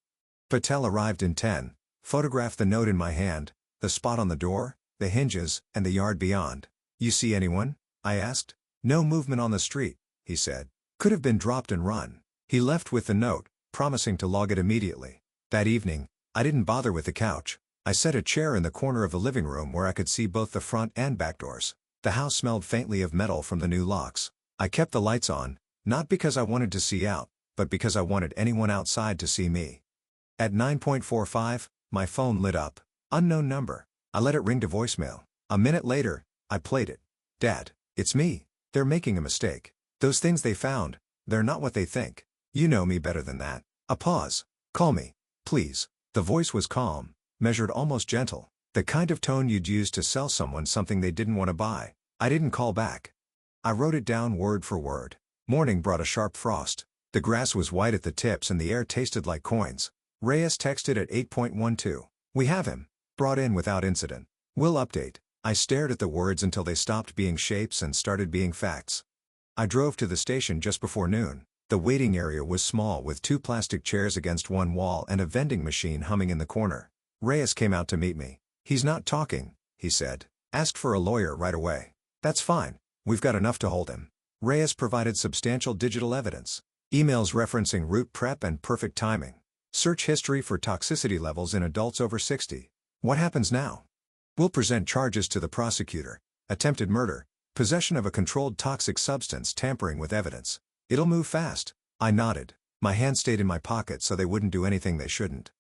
S1: Patel arrived in 10, photographed the note in my hand, the spot on the door, the hinges, and the yard beyond. You see anyone? I asked. No movement on the street, he said. Could have been dropped and run. He left with the note, promising to log it immediately. That evening, I didn't bother with the couch. I set a chair in the corner of the living room where I could see both the front and back doors. The house smelled faintly of metal from the new locks. I kept the lights on, not because I wanted to see out, but because I wanted anyone outside to see me. At 9:45, my phone lit up. Unknown number. I let it ring to voicemail. A minute later, I played it. Dad, it's me. They're making a mistake. Those things they found, they're not what they think. You know me better than that. A pause. Call me, please. The voice was calm, measured, almost gentle. The kind of tone you'd use to sell someone something they didn't want to buy. I didn't call back. I wrote it down word for word. Morning brought a sharp frost. The grass was white at the tips and the air tasted like coins. Reyes texted at 8:12. We have him. Brought in without incident. Will update. I stared at the words until they stopped being shapes and started being facts. I drove to the station just before noon. The waiting area was small with 2 plastic chairs against one wall and a vending machine humming in the corner. Reyes came out to meet me. He's not talking, he said. Asked for a lawyer right away. That's fine. We've got enough to hold him. Reyes provided substantial digital evidence. Emails referencing route prep and perfect timing. Search history for toxicity levels in adults over 60. What happens now? We'll present charges to the prosecutor. Attempted murder, possession of a controlled toxic substance, tampering with evidence. It'll move fast. I nodded. My hands stayed in my pocket so they wouldn't do anything they shouldn't.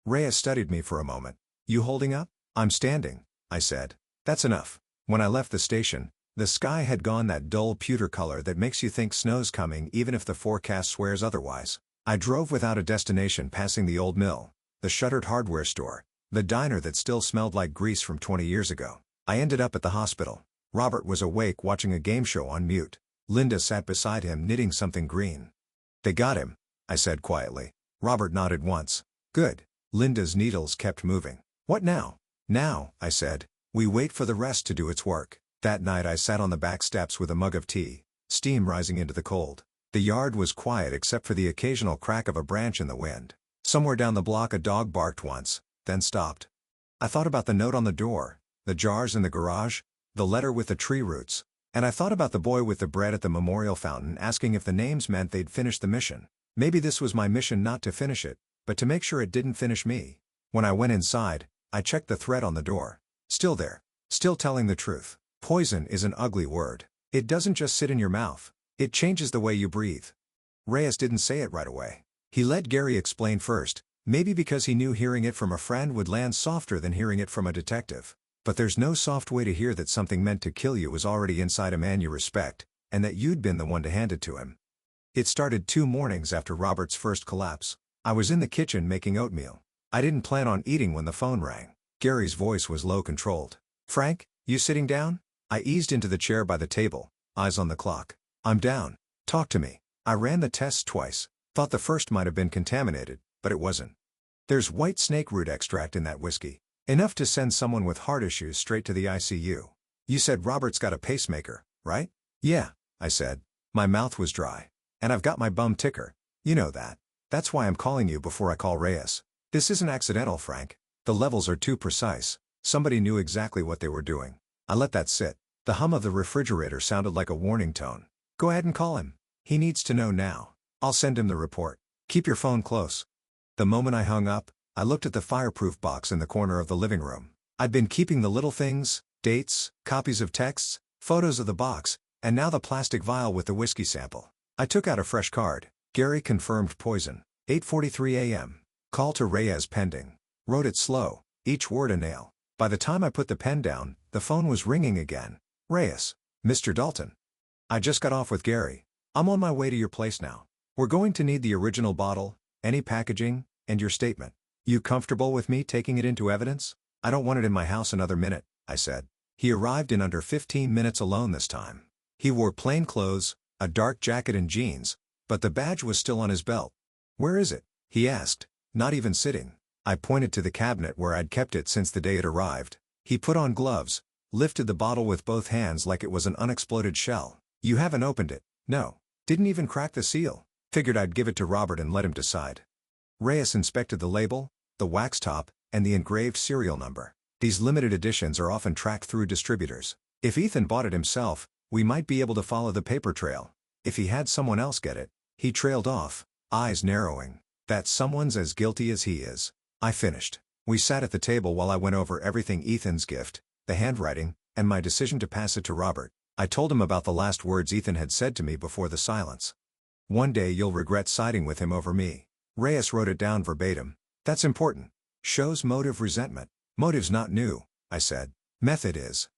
S1: Reyes studied me for a moment. You holding up? I'm standing, I said. That's enough. When I left the station, the sky had gone that dull pewter color that makes you think snow's coming even if the forecast swears otherwise. I drove without a destination, passing the old mill, the shuttered hardware store, the diner that still smelled like grease from 20 years ago. I ended up at the hospital. Robert was awake watching a game show on mute. Linda sat beside him knitting something green. They got him, I said quietly. Robert nodded once. Good. Linda's needles kept moving. What now? Now, I said, we wait for the rest to do its work. That night I sat on the back steps with a mug of tea, steam rising into the cold. The yard was quiet except for the occasional crack of a branch in the wind. Somewhere down the block a dog barked once, then stopped. I thought about the note on the door, the jars in the garage, the letter with the tree roots, and I thought about the boy with the bread at the memorial fountain asking if the names meant they'd finished the mission. Maybe this was my mission, not to finish it, but to make sure it didn't finish me. When I went inside, I checked the thread on the door. Still there. Still telling the truth. Poison is an ugly word. It doesn't just sit in your mouth. It changes the way you breathe. Reyes didn't say it right away. He let Gary explain first, maybe because he knew hearing it from a friend would land softer than hearing it from a detective. But there's no soft way to hear that something meant to kill you was already inside a man you respect, and that you'd been the one to hand it to him. It started 2 mornings after Robert's first collapse. I was in the kitchen making oatmeal. I didn't plan on eating when the phone rang. Gary's voice was low, controlled. Frank, you sitting down? I eased into the chair by the table, eyes on the clock. I'm down. Talk to me. I ran the tests twice. Thought the first might have been contaminated, but it wasn't. There's white snake root extract in that whiskey. Enough to send someone with heart issues straight to the ICU. You said Robert's got a pacemaker, right? Yeah, I said. My mouth was dry. And I've got my bum ticker. You know that. That's why I'm calling you before I call Reyes. This isn't accidental, Frank. The levels are too precise. Somebody knew exactly what they were doing. I let that sit. The hum of the refrigerator sounded like a warning tone. Go ahead and call him. He needs to know now. I'll send him the report. Keep your phone close. The moment I hung up, I looked at the fireproof box in the corner of the living room. I'd been keeping the little things, dates, copies of texts, photos of the box, and now the plastic vial with the whiskey sample. I took out a fresh card. Gary confirmed poison. 8:43 a.m. Call to Reyes pending. Wrote it slow, each word a nail. By the time I put the pen down, the phone was ringing again. Reyes. Mr. Dalton. I just got off with Gary. I'm on my way to your place now. We're going to need the original bottle, any packaging, and your statement. You comfortable with me taking it into evidence? I don't want it in my house another minute, I said. He arrived in under 15 minutes alone this time. He wore plain clothes, a dark jacket and jeans, but the badge was still on his belt. Where is it? He asked, not even sitting. I pointed to the cabinet where I'd kept it since the day it arrived. He put on gloves, lifted the bottle with both hands like it was an unexploded shell. "You haven't opened it?" "No. Didn't even crack the seal. Figured I'd give it to Robert and let him decide." Reyes inspected the label, the wax top, and the engraved serial number. These limited editions are often tracked through distributors. If Ethan bought it himself, we might be able to follow the paper trail. If he had someone else get it, he trailed off, eyes narrowing. That someone's as guilty as he is. I finished. We sat at the table while I went over everything: Ethan's gift, the handwriting, and my decision to pass it to Robert. I told him about the last words Ethan had said to me before the silence. "One day you'll regret siding with him over me." Reyes wrote it down verbatim. "That's important. Shows motive resentment." "Motive's not new," I said. "Method is."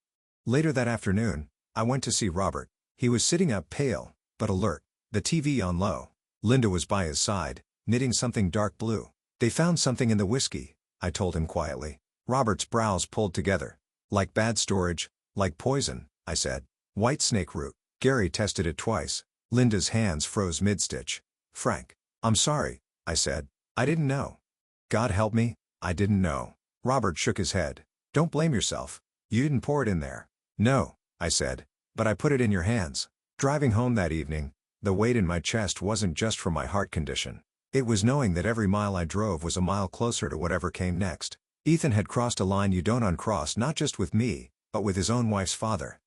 S1: Later that afternoon, I went to see Robert. He was sitting up, pale, but alert, the TV on low. Linda was by his side, knitting something dark blue. "They found something in the whiskey," I told him quietly. Robert's brows pulled together. "Like bad storage, like poison," I said. "White snake root." Gary tested it twice. Linda's hands froze mid-stitch. "Frank, I'm sorry," I said. "I didn't know." "God help me, I didn't know." Robert shook his head. "Don't blame yourself. You didn't pour it in there." "No," I said, "but I put it in your hands." Driving home that evening, the weight in my chest wasn't just from my heart condition. It was knowing that every mile I drove was a mile closer to whatever came next. Ethan had crossed a line you don't uncross, not just with me, but with his own wife's father.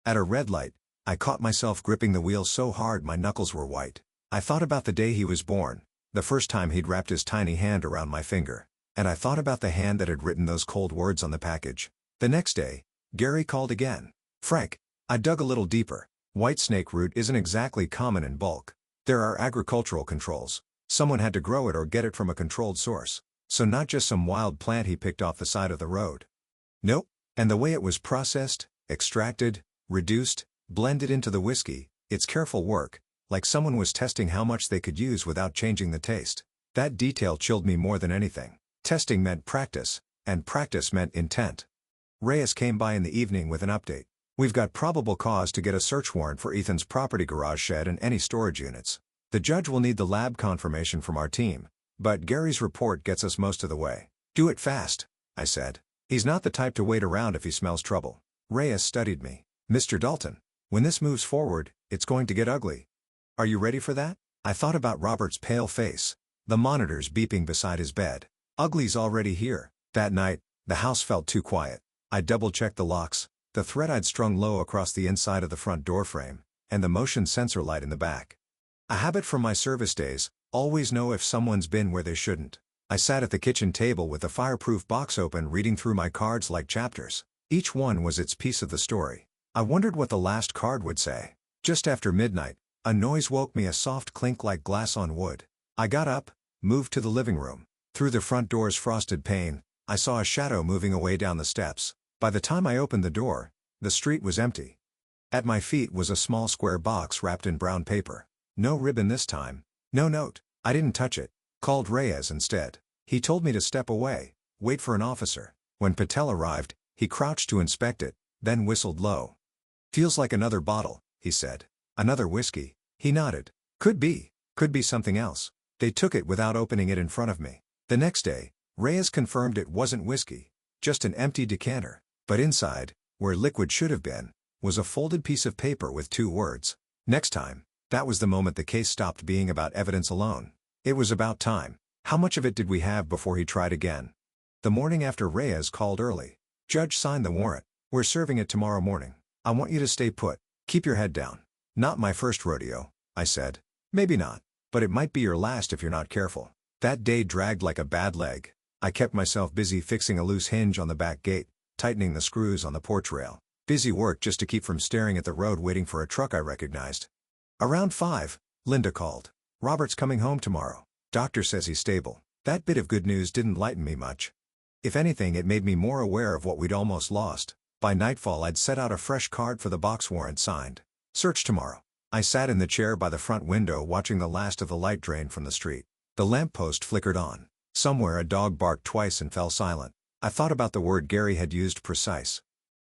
S1: At a red light, I caught myself gripping the wheel so hard my knuckles were white. I thought about the day he was born, the first time he'd wrapped his tiny hand around my finger. And I thought about the hand that had written those cold words on the package. The next day, Gary called again. "Frank." I dug a little deeper. "White snake root isn't exactly common in bulk. There are agricultural controls. Someone had to grow it or get it from a controlled source. So not just some wild plant he picked off the side of the road. Nope. And the way it was processed, extracted, reduced, blended into the whiskey, it's careful work, like someone was testing how much they could use without changing the taste." That detail chilled me more than anything. Testing meant practice, and practice meant intent. Reyes came by in the evening with an update. "We've got probable cause to get a search warrant for Ethan's property, garage shed, and any storage units. The judge will need the lab confirmation from our team, but Gary's report gets us most of the way." "Do it fast," I said. "He's not the type to wait around if he smells trouble." Reyes studied me. "Mr. Dalton, when this moves forward, it's going to get ugly. Are you ready for that?" I thought about Robert's pale face, the monitors beeping beside his bed. Ugly's already here. That night, the house felt too quiet. I double-checked the locks, the thread I'd strung low across the inside of the front door frame, and the motion sensor light in the back. A habit from my service days: always know if someone's been where they shouldn't. I sat at the kitchen table with the fireproof box open, reading through my cards like chapters. Each one was its piece of the story. I wondered what the last card would say. Just after midnight, a noise woke me, a soft clink like glass on wood. I got up, moved to the living room. Through the front door's frosted pane, I saw a shadow moving away down the steps. By the time I opened the door, the street was empty. At my feet was a small square box wrapped in brown paper. No ribbon this time. No note. I didn't touch it. Called Reyes instead. He told me to step away, wait for an officer. When Patel arrived, he crouched to inspect it, then whistled low. "Feels like another bottle," he said. "Another whiskey." He nodded. Could be something else." They took it without opening it in front of me. The next day, Reyes confirmed it wasn't whiskey, just an empty decanter. But inside, where liquid should have been, was a folded piece of paper with 2 words. "Next time." That was the moment the case stopped being about evidence alone. It was about time. How much of it did we have before he tried again? The morning after, Reyes called early. "Judge signed the warrant. We're serving it tomorrow morning. I want you to stay put. Keep your head down." "Not my first rodeo," I said. "Maybe not, but it might be your last if you're not careful." That day dragged like a bad leg. I kept myself busy fixing a loose hinge on the back gate, tightening the screws on the porch rail. Busy work just to keep from staring at the road waiting for a truck I recognized. Around 5, Linda called. "Robert's coming home tomorrow. Doctor says he's stable." That bit of good news didn't lighten me much. If anything, it made me more aware of what we'd almost lost. By nightfall, I'd set out a fresh card for the box warrant signed. "Search tomorrow." I sat in the chair by the front window watching the last of the light drain from the street. The lamppost flickered on. Somewhere a dog barked twice and fell silent. I thought about the word Gary had used: precise.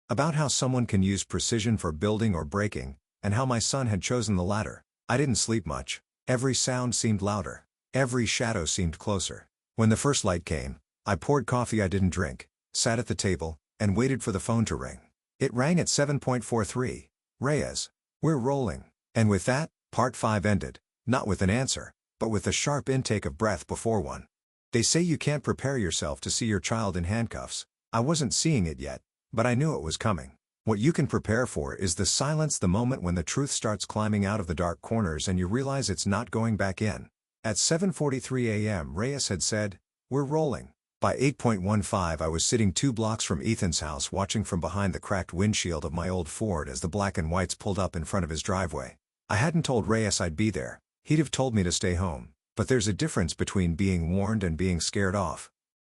S1: About how someone can use precision for building or breaking, and how my son had chosen the latter. I didn't sleep much. Every sound seemed louder. Every shadow seemed closer. When the first light came, I poured coffee I didn't drink, sat at the table, and waited for the phone to ring. It rang at 7:43. Reyes. We're rolling. And with that, part 5 ended, not with an answer, but with a sharp intake of breath before one. They say you can't prepare yourself to see your child in handcuffs. I wasn't seeing it yet, but I knew it was coming. What you can prepare for is the silence, the moment when the truth starts climbing out of the dark corners and you realize it's not going back in. At 7:43 a.m. Reyes had said, "We're rolling." By 8:15 I was sitting 2 blocks from Ethan's house watching from behind the cracked windshield of my old Ford as the black and whites pulled up in front of his driveway. I hadn't told Reyes I'd be there. He'd have told me to stay home. But there's a difference between being warned and being scared off.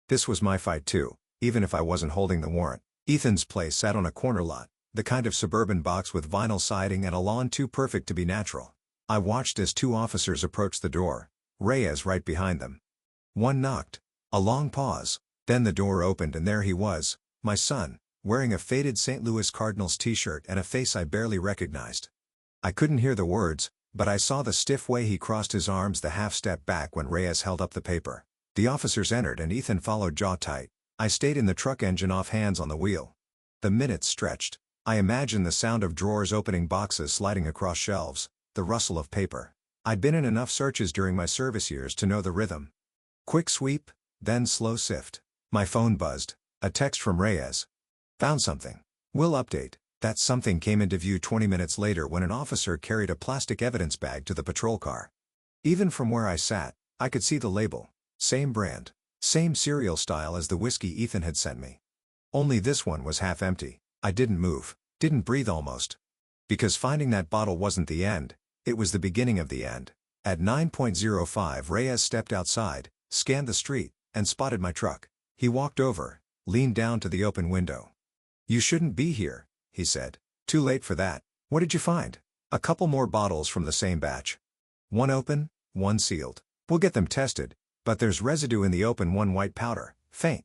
S1: This was my fight too, even if I wasn't holding the warrant. Ethan's place sat on a corner lot, the kind of suburban box with vinyl siding and a lawn too perfect to be natural. I watched as 2 officers approached the door, Reyes right behind them. One knocked. A long pause, then the door opened and there he was, my son, wearing a faded St. Louis Cardinals t-shirt and a face I barely recognized. I couldn't hear the words, but I saw the stiff way he crossed his arms, the half-step back when Reyes held up the paper. The officers entered and Ethan followed, jaw tight. I stayed in the truck, engine off, hands on the wheel. The minutes stretched. I imagined the sound of drawers opening, boxes sliding across shelves, the rustle of paper. I'd been in enough searches during my service years to know the rhythm. Quick sweep, then slow sift. My phone buzzed. A text from Reyes. "Found something. Will update." That something came into view 20 minutes later when an officer carried a plastic evidence bag to the patrol car. Even from where I sat, I could see the label. Same brand. Same cereal style as the whiskey Ethan had sent me. Only this one was half empty. I didn't move. Didn't breathe almost. Because finding that bottle wasn't the end. It was the beginning of the end. At 9:05 Reyes stepped outside, scanned the street, and spotted my truck. He walked over, leaned down to the open window. "You shouldn't be here," he said. "Too late for that. What did you find?" "A couple more bottles from the same batch. One open, one sealed. We'll get them tested, but there's residue in the open one, white powder, faint.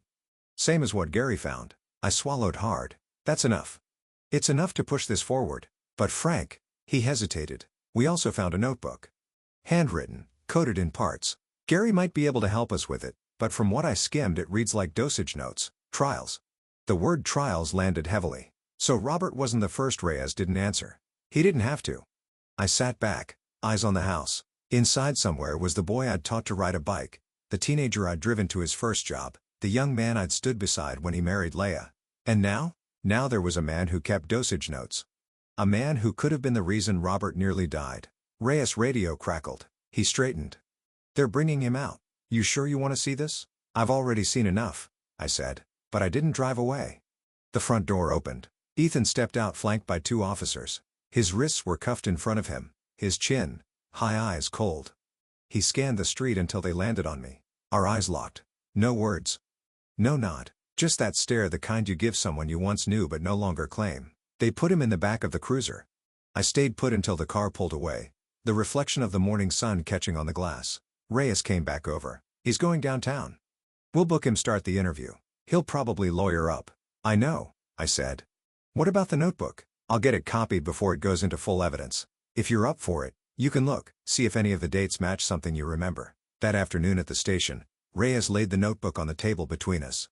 S1: Same as what Gary found." I swallowed hard. "That's enough. It's enough to push this forward." "But Frank," he hesitated, "we also found a notebook. Handwritten, coded in parts. Gary might be able to help us with it, but from what I skimmed it reads like dosage notes, trials." The word trials landed heavily. So Robert wasn't the first. Reyes didn't answer. He didn't have to. I sat back, eyes on the house. Inside somewhere was the boy I'd taught to ride a bike, the teenager I'd driven to his first job, the young man I'd stood beside when he married Leah. And now there was a man who kept dosage notes. A man who could have been the reason Robert nearly died. Reyes' radio crackled. He straightened. "They're bringing him out. You sure you want to see this?" "I've already seen enough," I said, but I didn't drive away. The front door opened. Ethan stepped out, flanked by 2 officers. His wrists were cuffed in front of him, his chin, high, eyes cold. He scanned the street until they landed on me. Our eyes locked. No words. No nod. Just that stare, the kind you give someone you once knew but no longer claim. They put him in the back of the cruiser. I stayed put until the car pulled away, the reflection of the morning sun catching on the glass. Reyes came back over. "He's going downtown. We'll book him, start the interview. He'll probably lawyer up." "I know," I said. "What about the notebook?" "I'll get it copied before it goes into full evidence. If you're up for it, you can look, see if any of the dates match something you remember." That afternoon at the station, Reyes laid the notebook on the table between us.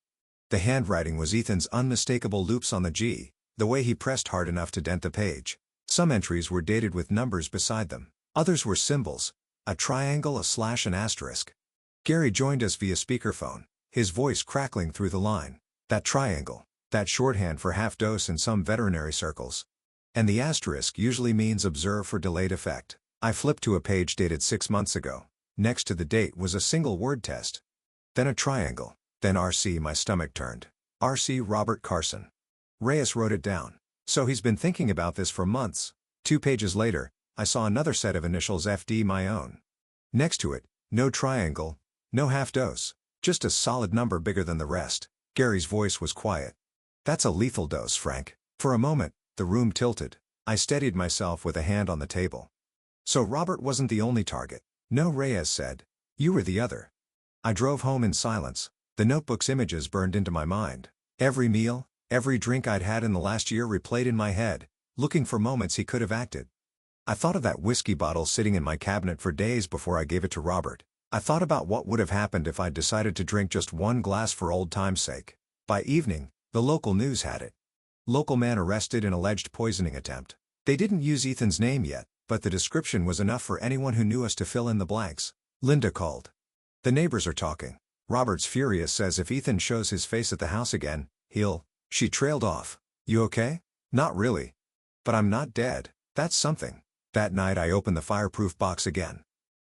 S1: The handwriting was Ethan's unmistakable, loops on the G, the way he pressed hard enough to dent the page. Some entries were dated with numbers beside them. Others were symbols, a triangle, a slash, an asterisk. Gary joined us via speakerphone, his voice crackling through the line. "That triangle, that shorthand for half dose in some veterinary circles. And the asterisk usually means observe for delayed effect." I flipped to a page dated 6 months ago. Next to the date was a single word test. Then a triangle. Then RC. My stomach turned. RC Robert Carson. Reyes wrote it down. So he's been thinking about this for months. 2 pages later, I saw another set of initials, FD, my own. Next to it, no triangle, no half dose, just a solid number bigger than the rest. Gary's voice was quiet. "That's a lethal dose, Frank." For a moment, the room tilted. I steadied myself with a hand on the table. "So Robert wasn't the only target?" "No," Reyes said. "You were the other." I drove home in silence. The notebook's images burned into my mind. Every meal, every drink I'd had in the last year replayed in my head, looking for moments he could have acted. I thought of that whiskey bottle sitting in my cabinet for days before I gave it to Robert. I thought about what would have happened if I'd decided to drink just 1 glass for old time's sake. By evening, The local news had it. Local man arrested in alleged poisoning attempt. They didn't use Ethan's name yet, but the description was enough for anyone who knew us to fill in the blanks. Linda called. The neighbors are talking. Robert's furious, says if Ethan shows his face at the house again, he'll... She trailed off. You okay? Not really. But I'm not dead. That's something. That night I opened the fireproof box again.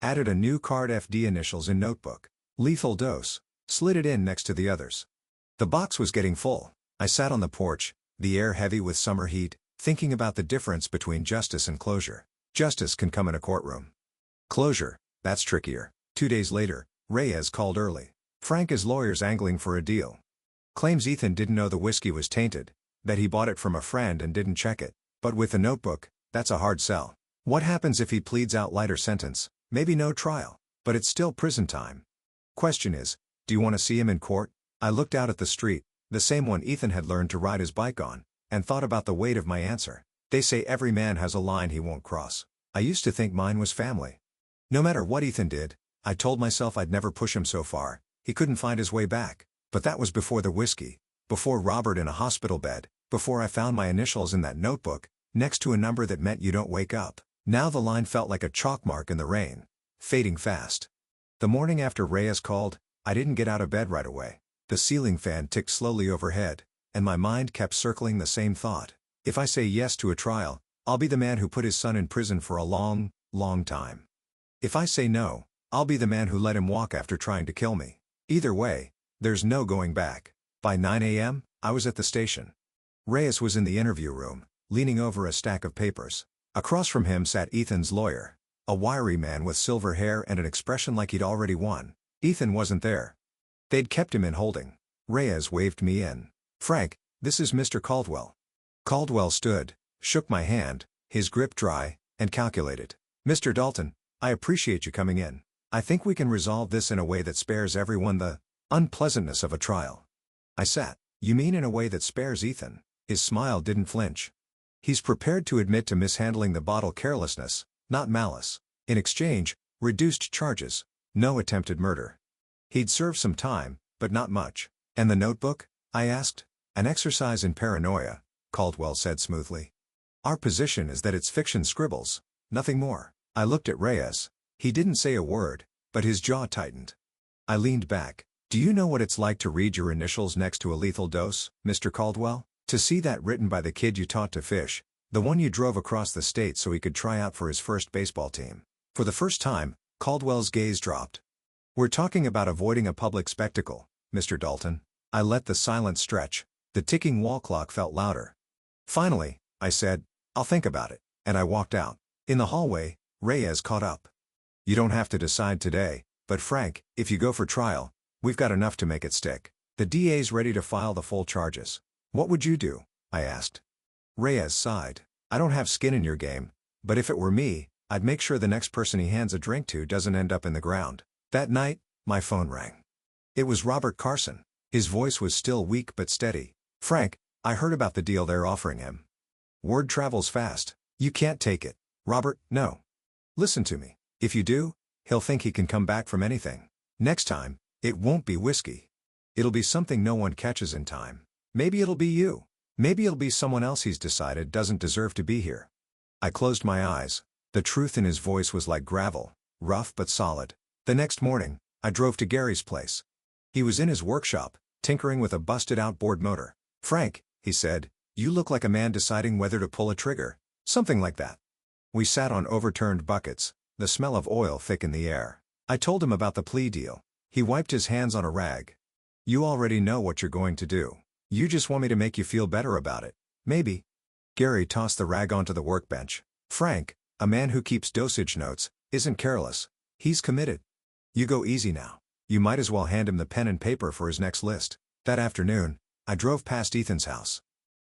S1: Added a new card, FD initials in notebook. Lethal dose. Slid it in next to the others. The box was getting full. I sat on the porch, the air heavy with summer heat, thinking about the difference between justice and closure. Justice can come in a courtroom. Closure, that's trickier. 2 days later, Reyes called early. Frank is lawyers angling for a deal. Claims Ethan didn't know the whiskey was tainted, that he bought it from a friend and didn't check it. But with a notebook, that's a hard sell. What happens if he pleads out lighter sentence? Maybe no trial, but it's still prison time. Question is, do you want to see him in court? I looked out at the street, the same one Ethan had learned to ride his bike on, and thought about the weight of my answer. They say every man has a line he won't cross. I used to think mine was family. No matter what Ethan did, I told myself I'd never push him so far. He couldn't find his way back. But that was before the whiskey, before Robert in a hospital bed, before I found my initials in that notebook, next to a number that meant you don't wake up. Now the line felt like a chalk mark in the rain, fading fast. The morning after Reyes called, I didn't get out of bed right away. The ceiling fan ticked slowly overhead, and my mind kept circling the same thought. If I say yes to a trial, I'll be the man who put his son in prison for a long, long time. If I say no, I'll be the man who let him walk after trying to kill me. Either way, there's no going back. By 9 a.m., I was at the station. Reyes was in the interview room, leaning over a stack of papers. Across from him sat Ethan's lawyer, a wiry man with silver hair and an expression like he'd already won. Ethan wasn't there. They'd kept him in holding. Reyes waved me in. Frank, this is Mr. Caldwell. Caldwell stood, shook my hand, his grip dry, and calculated. Mr. Dalton, I appreciate you coming in. I think we can resolve this in a way that spares everyone the unpleasantness of a trial. I sat. You mean in a way that spares Ethan? His smile didn't flinch. He's prepared to admit to mishandling the bottle carelessness, not malice. In exchange, reduced charges, no attempted murder. He'd serve some time, but not much. And the notebook? I asked. An exercise in paranoia, Caldwell said smoothly. Our position is that it's fiction scribbles, nothing more. I looked at Reyes. He didn't say a word, but his jaw tightened. I leaned back. Do you know what it's like to read your initials next to a lethal dose, Mr. Caldwell? To see that written by the kid you taught to fish, the one you drove across the state so he could try out for his first baseball team. For the first time, Caldwell's gaze dropped. We're talking about avoiding a public spectacle, Mr. Dalton. I let the silence stretch. The ticking wall clock felt louder. Finally, I said, I'll think about it, and I walked out. In the hallway, Reyes caught up. You don't have to decide today, but Frank, if you go for trial, we've got enough to make it stick. The DA's ready to file the full charges. What would you do? I asked. Reyes sighed. I don't have skin in your game, but if it were me, I'd make sure the next person he hands a drink to doesn't end up in the ground. That night, my phone rang. It was Robert Carson. His voice was still weak but steady. Frank, I heard about the deal they're offering him. Word travels fast. You can't take it. Robert, no. Listen to me. If you do, he'll think he can come back from anything. Next time, it won't be whiskey. It'll be something no one catches in time. Maybe it'll be you. Maybe it'll be someone else he's decided doesn't deserve to be here. I closed my eyes. The truth in his voice was like gravel, rough but solid. The next morning, I drove to Gary's place. He was in his workshop, tinkering with a busted outboard motor. Frank, he said, you look like a man deciding whether to pull a trigger. Something like that. We sat on overturned buckets, the smell of oil thick in the air. I told him about the plea deal. He wiped his hands on a rag. You already know what you're going to do. You just want me to make you feel better about it. Maybe. Gary tossed the rag onto the workbench. Frank, a man who keeps dosage notes, isn't careless. He's committed. You go easy now. You might as well hand him the pen and paper for his next list. That afternoon, I drove past Ethan's house.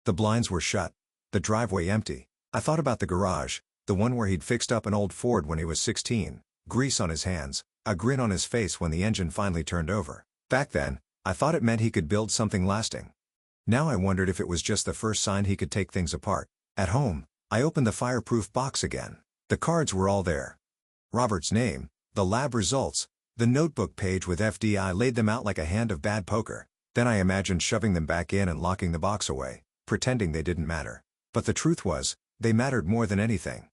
S1: The blinds were shut, the driveway empty. I thought about the garage, the one where he'd fixed up an old Ford when he was 16, grease on his hands, a grin on his face when the engine finally turned over. Back then, I thought it meant he could build something lasting. Now I wondered if it was just the first sign he could take things apart. At home, I opened the fireproof box again. The cards were all there. Robert's name, the lab results, the notebook page with FDI laid them out like a hand of bad poker. Then I imagined shoving them back in and locking the box away, pretending they didn't matter. But the truth was, they mattered more than anything.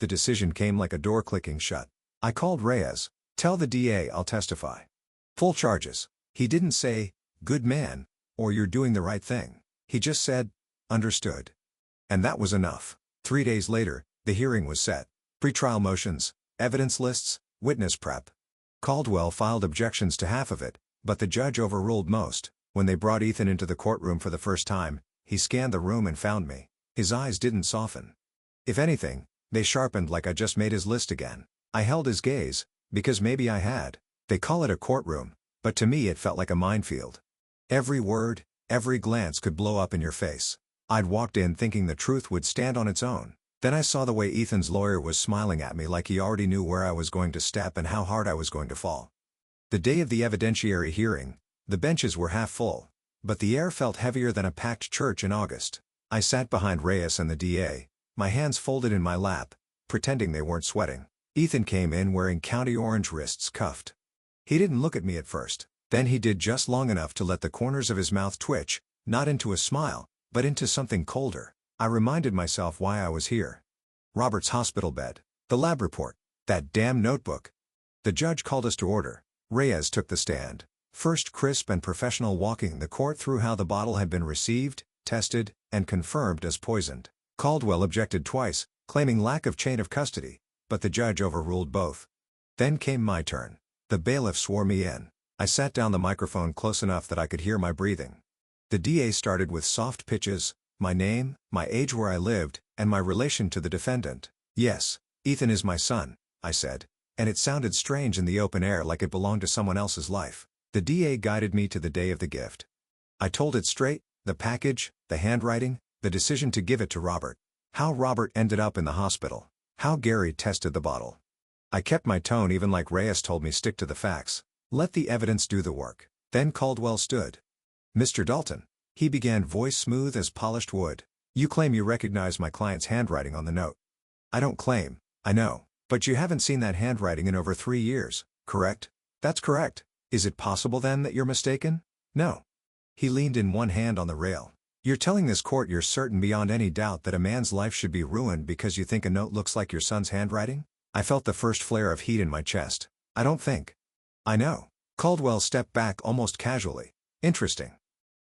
S1: The decision came like a door clicking shut. I called Reyes. "Tell the DA I'll testify. Full charges." He didn't say, "Good man," or "You're doing the right thing." He just said, "Understood." And that was enough. 3 days later, the hearing was set. Pretrial motions, evidence lists, witness prep. Caldwell filed objections to half of it, but the judge overruled most. When they brought Ethan into the courtroom for the first time, he scanned the room and found me. His eyes didn't soften. If anything, they sharpened like I just made his list again. I held his gaze, because maybe I had. They call it a courtroom, but to me it felt like a minefield. Every word, every glance could blow up in your face. I'd walked in thinking the truth would stand on its own. Then I saw the way Ethan's lawyer was smiling at me like he already knew where I was going to step and how hard I was going to fall. The day of the evidentiary hearing, the benches were half full, but the air felt heavier than a packed church in August. I sat behind Reyes and the DA, my hands folded in my lap, pretending they weren't sweating. Ethan came in wearing County Orange wrists cuffed. He didn't look at me at first. Then he did just long enough to let the corners of his mouth twitch, not into a smile, but into something colder. I reminded myself why I was here. Robert's hospital bed, the lab report, that damn notebook. The judge called us to order. Reyes took the stand, first crisp and professional, walking the court through how the bottle had been received, tested, and confirmed as poisoned. Caldwell objected twice, claiming lack of chain of custody, but the judge overruled both. Then came my turn. The bailiff swore me in. I sat down the microphone close enough that I could hear my breathing. The DA started with soft pitches, my name, my age, where I lived, and my relation to the defendant. "Yes, Ethan is my son," I said, and it sounded strange in the open air, like it belonged to someone else's life. The DA guided me to the day of the gift. I told it straight, the package, the handwriting, the decision to give it to Robert. How Robert ended up in the hospital. How Gary tested the bottle. I kept my tone even, like Reyes told me, stick to the facts. Let the evidence do the work. Then Caldwell stood. "Mr. Dalton," he began, voice smooth as polished wood. "You claim you recognize my client's handwriting on the note." "I don't claim, I know. But you haven't seen that handwriting in over 3 years, correct?" "That's correct." "Is it possible then that you're mistaken?" "No." He leaned in, one hand on the rail. "You're telling this court you're certain beyond any doubt that a man's life should be ruined because you think a note looks like your son's handwriting?" I felt the first flare of heat in my chest. "I don't think." "I know." Caldwell stepped back almost casually. "Interesting.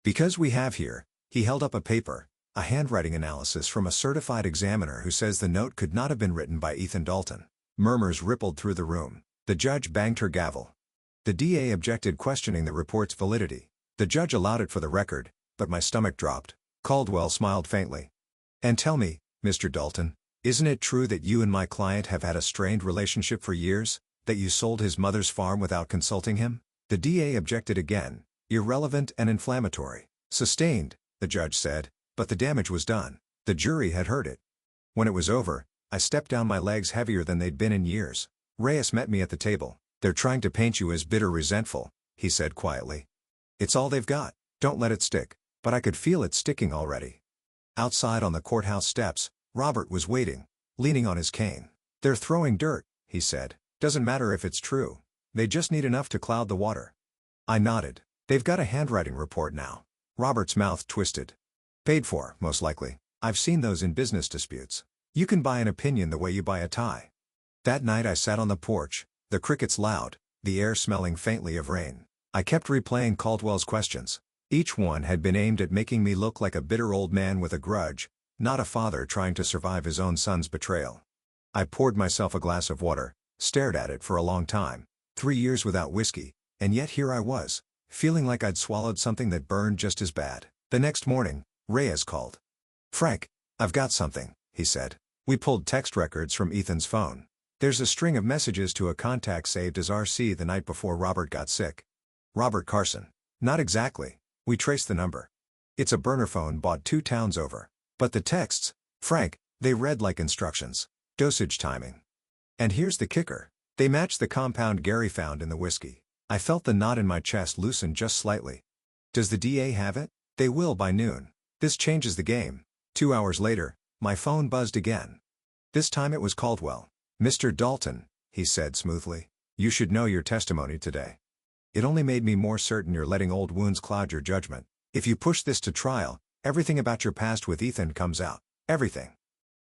S1: Because we have here," he held up a paper, "a handwriting analysis from a certified examiner who says the note could not have been written by Ethan Dalton." Murmurs rippled through the room. The judge banged her gavel. The DA objected, questioning the report's validity. The judge allowed it for the record, but my stomach dropped. Caldwell smiled faintly. "And tell me, Mr. Dalton, isn't it true that you and my client have had a strained relationship for years, that you sold his mother's farm without consulting him?" The DA objected again. "Irrelevant and inflammatory." "Sustained," the judge said, "but the damage was done. The jury had heard it." When it was over, I stepped down, my legs heavier than they'd been in years. Reyes met me at the table. "They're trying to paint you as bitter, resentful," he said quietly. "It's all they've got. Don't let it stick." But I could feel it sticking already. Outside on the courthouse steps, Robert was waiting, leaning on his cane. "They're throwing dirt," he said. "Doesn't matter if it's true. They just need enough to cloud the water." I nodded. "They've got a handwriting report now." Robert's mouth twisted. "Paid for, most likely. I've seen those in business disputes. You can buy an opinion the way you buy a tie." That night I sat on the porch, the crickets loud, the air smelling faintly of rain. I kept replaying Caldwell's questions. Each one had been aimed at making me look like a bitter old man with a grudge, not a father trying to survive his own son's betrayal. I poured myself a glass of water, stared at it for a long time. 3 years without whiskey, and yet here I was, feeling like I'd swallowed something that burned just as bad. The next morning, Reyes called. "Frank, I've got something," he said. We pulled text records from Ethan's phone. "There's a string of messages to a contact saved as RC the night before Robert got sick." "Robert Carson." "Not exactly. We traced the number. It's a burner phone bought 2 towns over. But the texts, Frank, they read like instructions. Dosage timing. And here's the kicker. They matched the compound Gary found in the whiskey." I felt the knot in my chest loosen just slightly. "Does the DA have it?" "They will by noon. This changes the game." 2 hours later, my phone buzzed again. This time it was Caldwell. "Mr. Dalton," he said smoothly, "you should know your testimony today." It only made me more certain you're letting old wounds cloud your judgment. If you push this to trial, everything about your past with Ethan comes out. Everything.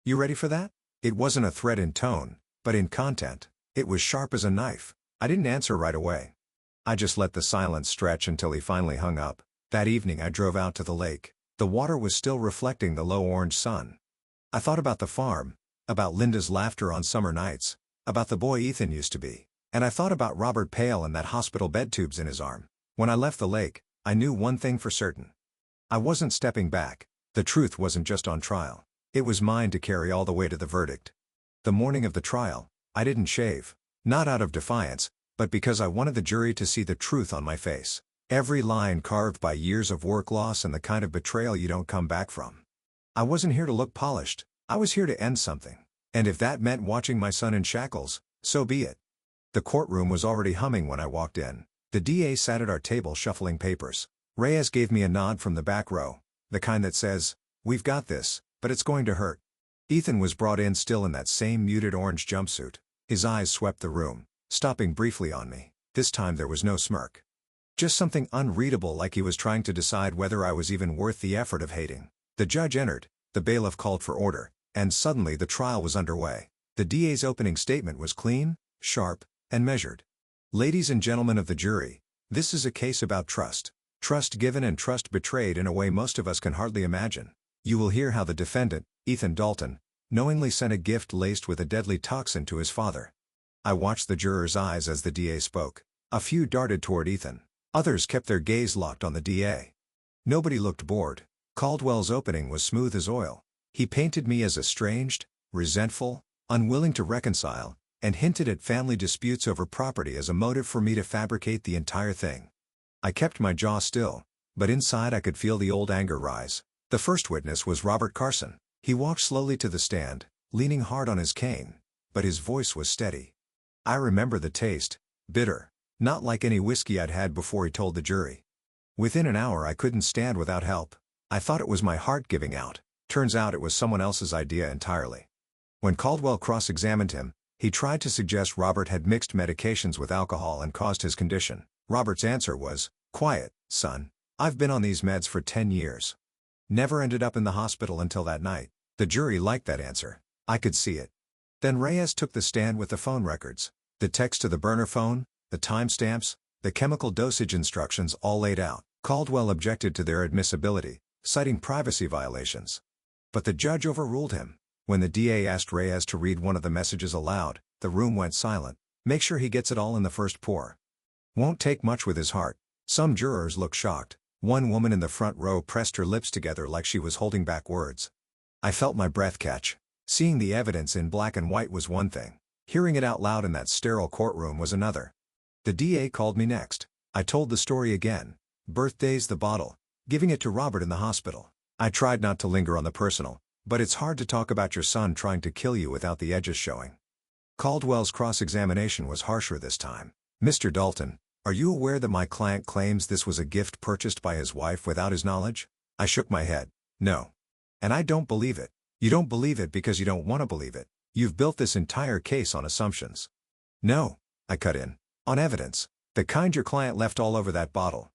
S1: You ready for that? It wasn't a threat in tone, but in content. It was sharp as a knife. I didn't answer right away. I just let the silence stretch until he finally hung up. That evening I drove out to the lake. The water was still reflecting the low orange sun. I thought about the farm, about Linda's laughter on summer nights, about the boy Ethan used to be, and I thought about Robert Pale and that hospital bed tubes in his arm. When I left the lake, I knew one thing for certain. I wasn't stepping back. The truth wasn't just on trial. It was mine to carry all the way to the verdict. The morning of the trial, I didn't shave. Not out of defiance, but because I wanted the jury to see the truth on my face. Every line carved by years of work loss and the kind of betrayal you don't come back from. I wasn't here to look polished. I was here to end something. And if that meant watching my son in shackles, so be it. The courtroom was already humming when I walked in. The DA sat at our table shuffling papers. Reyes gave me a nod from the back row, the kind that says, "We've got this, but it's going to hurt." Ethan was brought in still in that same muted orange jumpsuit. His eyes swept the room, stopping briefly on me. This time there was no smirk. Just something unreadable, like he was trying to decide whether I was even worth the effort of hating. The judge entered, the bailiff called for order, and suddenly the trial was underway. The DA's opening statement was clean, sharp, and measured. "Ladies and gentlemen of the jury, this is a case about trust. Trust given and trust betrayed in a way most of us can hardly imagine. You will hear how the defendant, Ethan Dalton, knowingly sent a gift laced with a deadly toxin to his father." I watched the jurors' eyes as the DA spoke. A few darted toward Ethan. Others kept their gaze locked on the DA. Nobody looked bored. Caldwell's opening was smooth as oil. He painted me as estranged, resentful, unwilling to reconcile, and hinted at family disputes over property as a motive for me to fabricate the entire thing. I kept my jaw still, but inside I could feel the old anger rise. The first witness was Robert Carson. He walked slowly to the stand, leaning hard on his cane, but his voice was steady. I remember the taste, bitter, not like any whiskey I'd had before, he told the jury. Within an hour I couldn't stand without help. I thought it was my heart giving out. Turns out it was someone else's idea entirely. When Caldwell cross-examined him, he tried to suggest Robert had mixed medications with alcohol and caused his condition. Robert's answer was, "Quiet, son. I've been on these meds for 10 years. Never ended up in the hospital until that night." The jury liked that answer. I could see it. Then Reyes took the stand with the phone records. The text to the burner phone, the timestamps, the chemical dosage instructions all laid out. Caldwell objected to their admissibility, citing privacy violations. But the judge overruled him. When the DA asked Reyes to read one of the messages aloud, the room went silent. "Make sure he gets it all in the first pour. Won't take much with his heart." Some jurors looked shocked. One woman in the front row pressed her lips together like she was holding back words. I felt my breath catch. Seeing the evidence in black and white was one thing. Hearing it out loud in that sterile courtroom was another. The DA called me next. I told the story again. Birthdays, the bottle, giving it to Robert in the hospital. I tried not to linger on the personal, but it's hard to talk about your son trying to kill you without the edges showing. Caldwell's cross-examination was harsher this time. "Mr. Dalton, are you aware that my client claims this was a gift purchased by his wife without his knowledge?" I shook my head. "No. And I don't believe it." "You don't believe it because you don't want to believe it. You've built this entire case on assumptions." "No," I cut in. "On evidence. The kind your client left all over that bottle."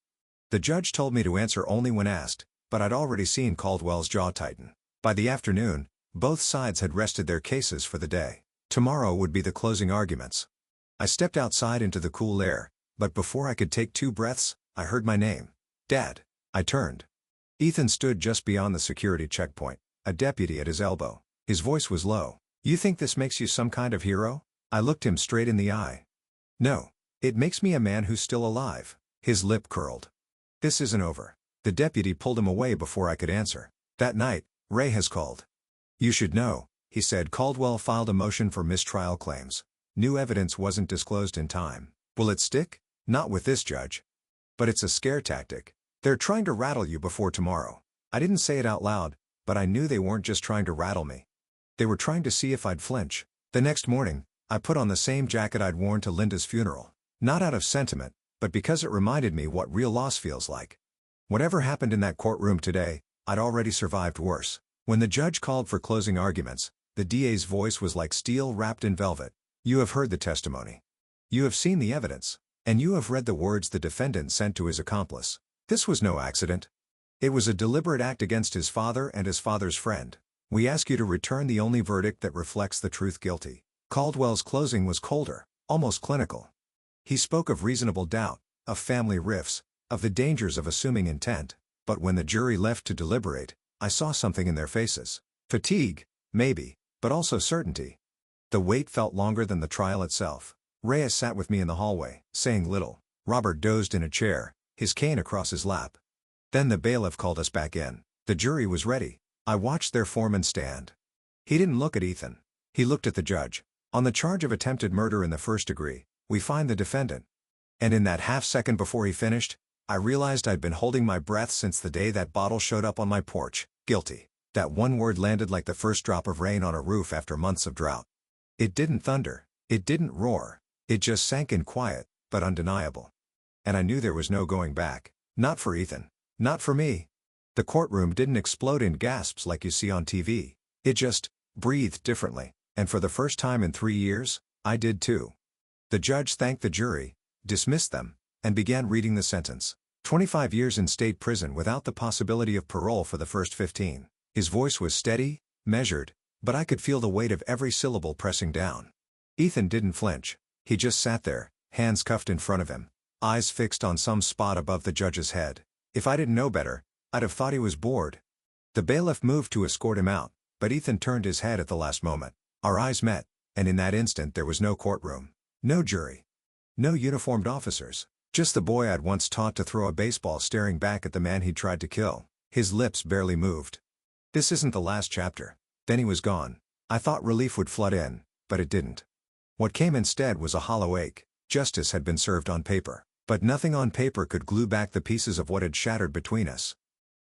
S1: The judge told me to answer only when asked, but I'd already seen Caldwell's jaw tighten. By the afternoon, both sides had rested their cases for the day. Tomorrow would be the closing arguments. I stepped outside into the cool air, but before I could take 2 breaths, I heard my name. "Dad." I turned. Ethan stood just beyond the security checkpoint, a deputy at his elbow. His voice was low. "You think this makes you some kind of hero?" I looked him straight in the eye. "No. It makes me a man who's still alive." His lip curled. "This isn't over." The deputy pulled him away before I could answer. "That night, Ray has called." "You should know," he said. "Caldwell filed a motion for mistrial claims. New evidence wasn't disclosed in time. Will it stick? Not with this judge. But it's a scare tactic. They're trying to rattle you before tomorrow." I didn't say it out loud, but I knew they weren't just trying to rattle me. They were trying to see if I'd flinch. The next morning, I put on the same jacket I'd worn to Linda's funeral. Not out of sentiment, but because it reminded me what real loss feels like. Whatever happened in that courtroom today, I'd already survived worse. When the judge called for closing arguments, the DA's voice was like steel wrapped in velvet. "You have heard the testimony. You have seen the evidence. And you have read the words the defendant sent to his accomplice. This was no accident. It was a deliberate act against his father and his father's friend. We ask you to return the only verdict that reflects the truth guilty. Caldwell's closing was colder, almost clinical. He spoke of reasonable doubt, of family rifts, of the dangers of assuming intent, but when the jury left to deliberate, I saw something in their faces. Fatigue, maybe, but also certainty. The wait felt longer than the trial itself. Reyes sat with me in the hallway, saying little. Robert dozed in a chair, his cane across his lap. Then the bailiff called us back in. The jury was ready. I watched their foreman stand. He didn't look at Ethan. He looked at the judge. On the charge of attempted murder in the first degree, we find the defendant. And in that half-second before he finished, I realized I'd been holding my breath since the day that bottle showed up on my porch. Guilty. That one word landed like the first drop of rain on a roof after months of drought. It didn't thunder. It didn't roar. It just sank in quiet, but undeniable. And I knew there was no going back. Not for Ethan. Not for me. The courtroom didn't explode in gasps like you see on TV. It just breathed differently, and for the first time in 3 years, I did too. The judge thanked the jury, dismissed them, and began reading the sentence. 25 years in state prison without the possibility of parole for the first 15. His voice was steady, measured, but I could feel the weight of every syllable pressing down. Ethan didn't flinch. He just sat there, hands cuffed in front of him, eyes fixed on some spot above the judge's head. If I didn't know better, I'd have thought he was bored. The bailiff moved to escort him out, but Ethan turned his head at the last moment. Our eyes met, and in that instant there was no courtroom, no jury, no uniformed officers. Just the boy I'd once taught to throw a baseball staring back at the man he'd tried to kill. His lips barely moved. This isn't the last chapter. Then he was gone. I thought relief would flood in, but it didn't. What came instead was a hollow ache. Justice had been served on paper, but nothing on paper could glue back the pieces of what had shattered between us.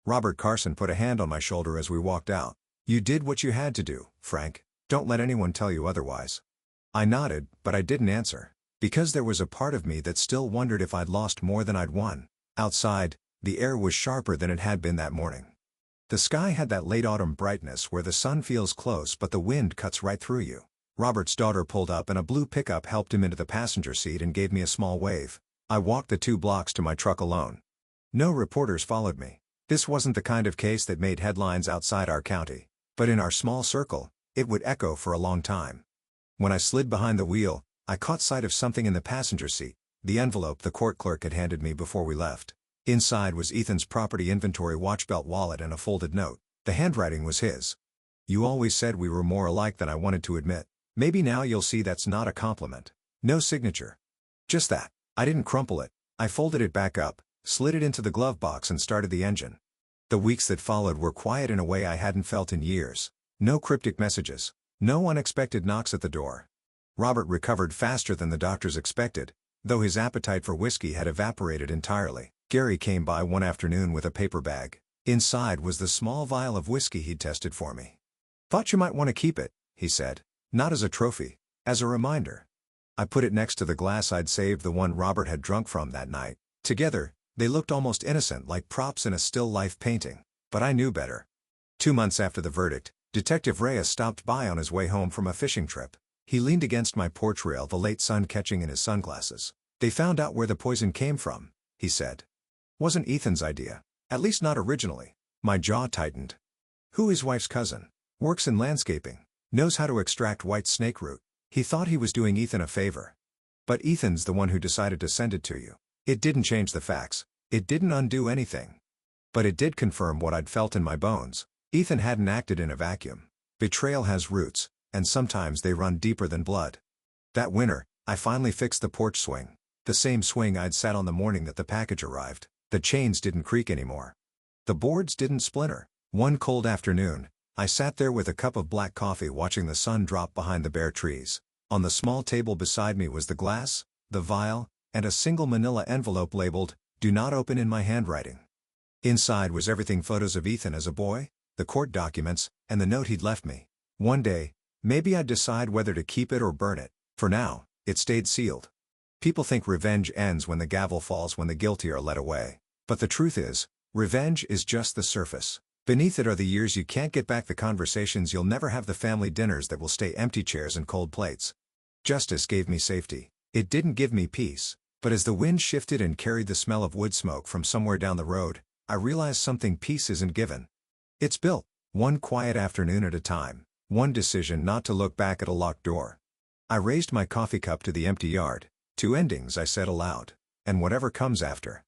S1: Robert Carson put a hand on my shoulder as we walked out. You did what you had to do, Frank. Don't let anyone tell you otherwise. I nodded, but I didn't answer. Because there was a part of me that still wondered if I'd lost more than I'd won. Outside, the air was sharper than it had been that morning. The sky had that late autumn brightness where the sun feels close but the wind cuts right through you. Robert's daughter pulled up and a blue pickup helped him into the passenger seat and gave me a small wave. I walked the 2 blocks to my truck alone. No reporters followed me. This wasn't the kind of case that made headlines outside our county. But in our small circle, it would echo for a long time. When I slid behind the wheel, I caught sight of something in the passenger seat, the envelope the court clerk had handed me before we left. Inside was Ethan's property inventory watch belt wallet and a folded note. The handwriting was his. You always said we were more alike than I wanted to admit. Maybe now you'll see that's not a compliment. No signature. Just that. I didn't crumple it. I folded it back up, slid it into the glove box and started the engine. The weeks that followed were quiet in a way I hadn't felt in years. No cryptic messages. No unexpected knocks at the door. Robert recovered faster than the doctors expected, though his appetite for whiskey had evaporated entirely. Gary came by one afternoon with a paper bag. Inside was the small vial of whiskey he'd tested for me. Thought you might want to keep it, he said. Not as a trophy, as a reminder. I put it next to the glass I'd saved, the one Robert had drunk from that night. Together, they looked almost innocent, like props in a still life painting. But I knew better. 2 months after the verdict, Detective Reyes stopped by on his way home from a fishing trip. He leaned against my porch rail, the late sun catching in his sunglasses. They found out where the poison came from, he said. Wasn't Ethan's idea. At least not originally. My jaw tightened. Who his wife's cousin? Works in landscaping. Knows how to extract white snake root. He thought he was doing Ethan a favor. But Ethan's the one who decided to send it to you. It didn't change the facts. It didn't undo anything. But it did confirm what I'd felt in my bones. Ethan hadn't acted in a vacuum. Betrayal has roots, and sometimes they run deeper than blood. That winter, I finally fixed the porch swing. The same swing I'd sat on the morning that the package arrived. The chains didn't creak anymore. The boards didn't splinter. One cold afternoon, I sat there with a cup of black coffee watching the sun drop behind the bare trees. On the small table beside me was the glass, the vial, and a single manila envelope labeled, "Do not open," in my handwriting. Inside was everything: photos of Ethan as a boy, the court documents, and the note he'd left me. One day, maybe I'd decide whether to keep it or burn it. For now, it stayed sealed. People think revenge ends when the gavel falls, when the guilty are led away. But the truth is, revenge is just the surface. Beneath it are the years you can't get back, the conversations you'll never have, the family dinners that will stay empty chairs and cold plates. Justice gave me safety. It didn't give me peace, But as the wind shifted and carried the smell of wood smoke from somewhere down the road, I realized something: peace isn't given. It's built, one quiet afternoon at a time, one decision not to look back at a locked door. I raised my coffee cup to the empty yard. Two endings, I said aloud. And whatever comes after.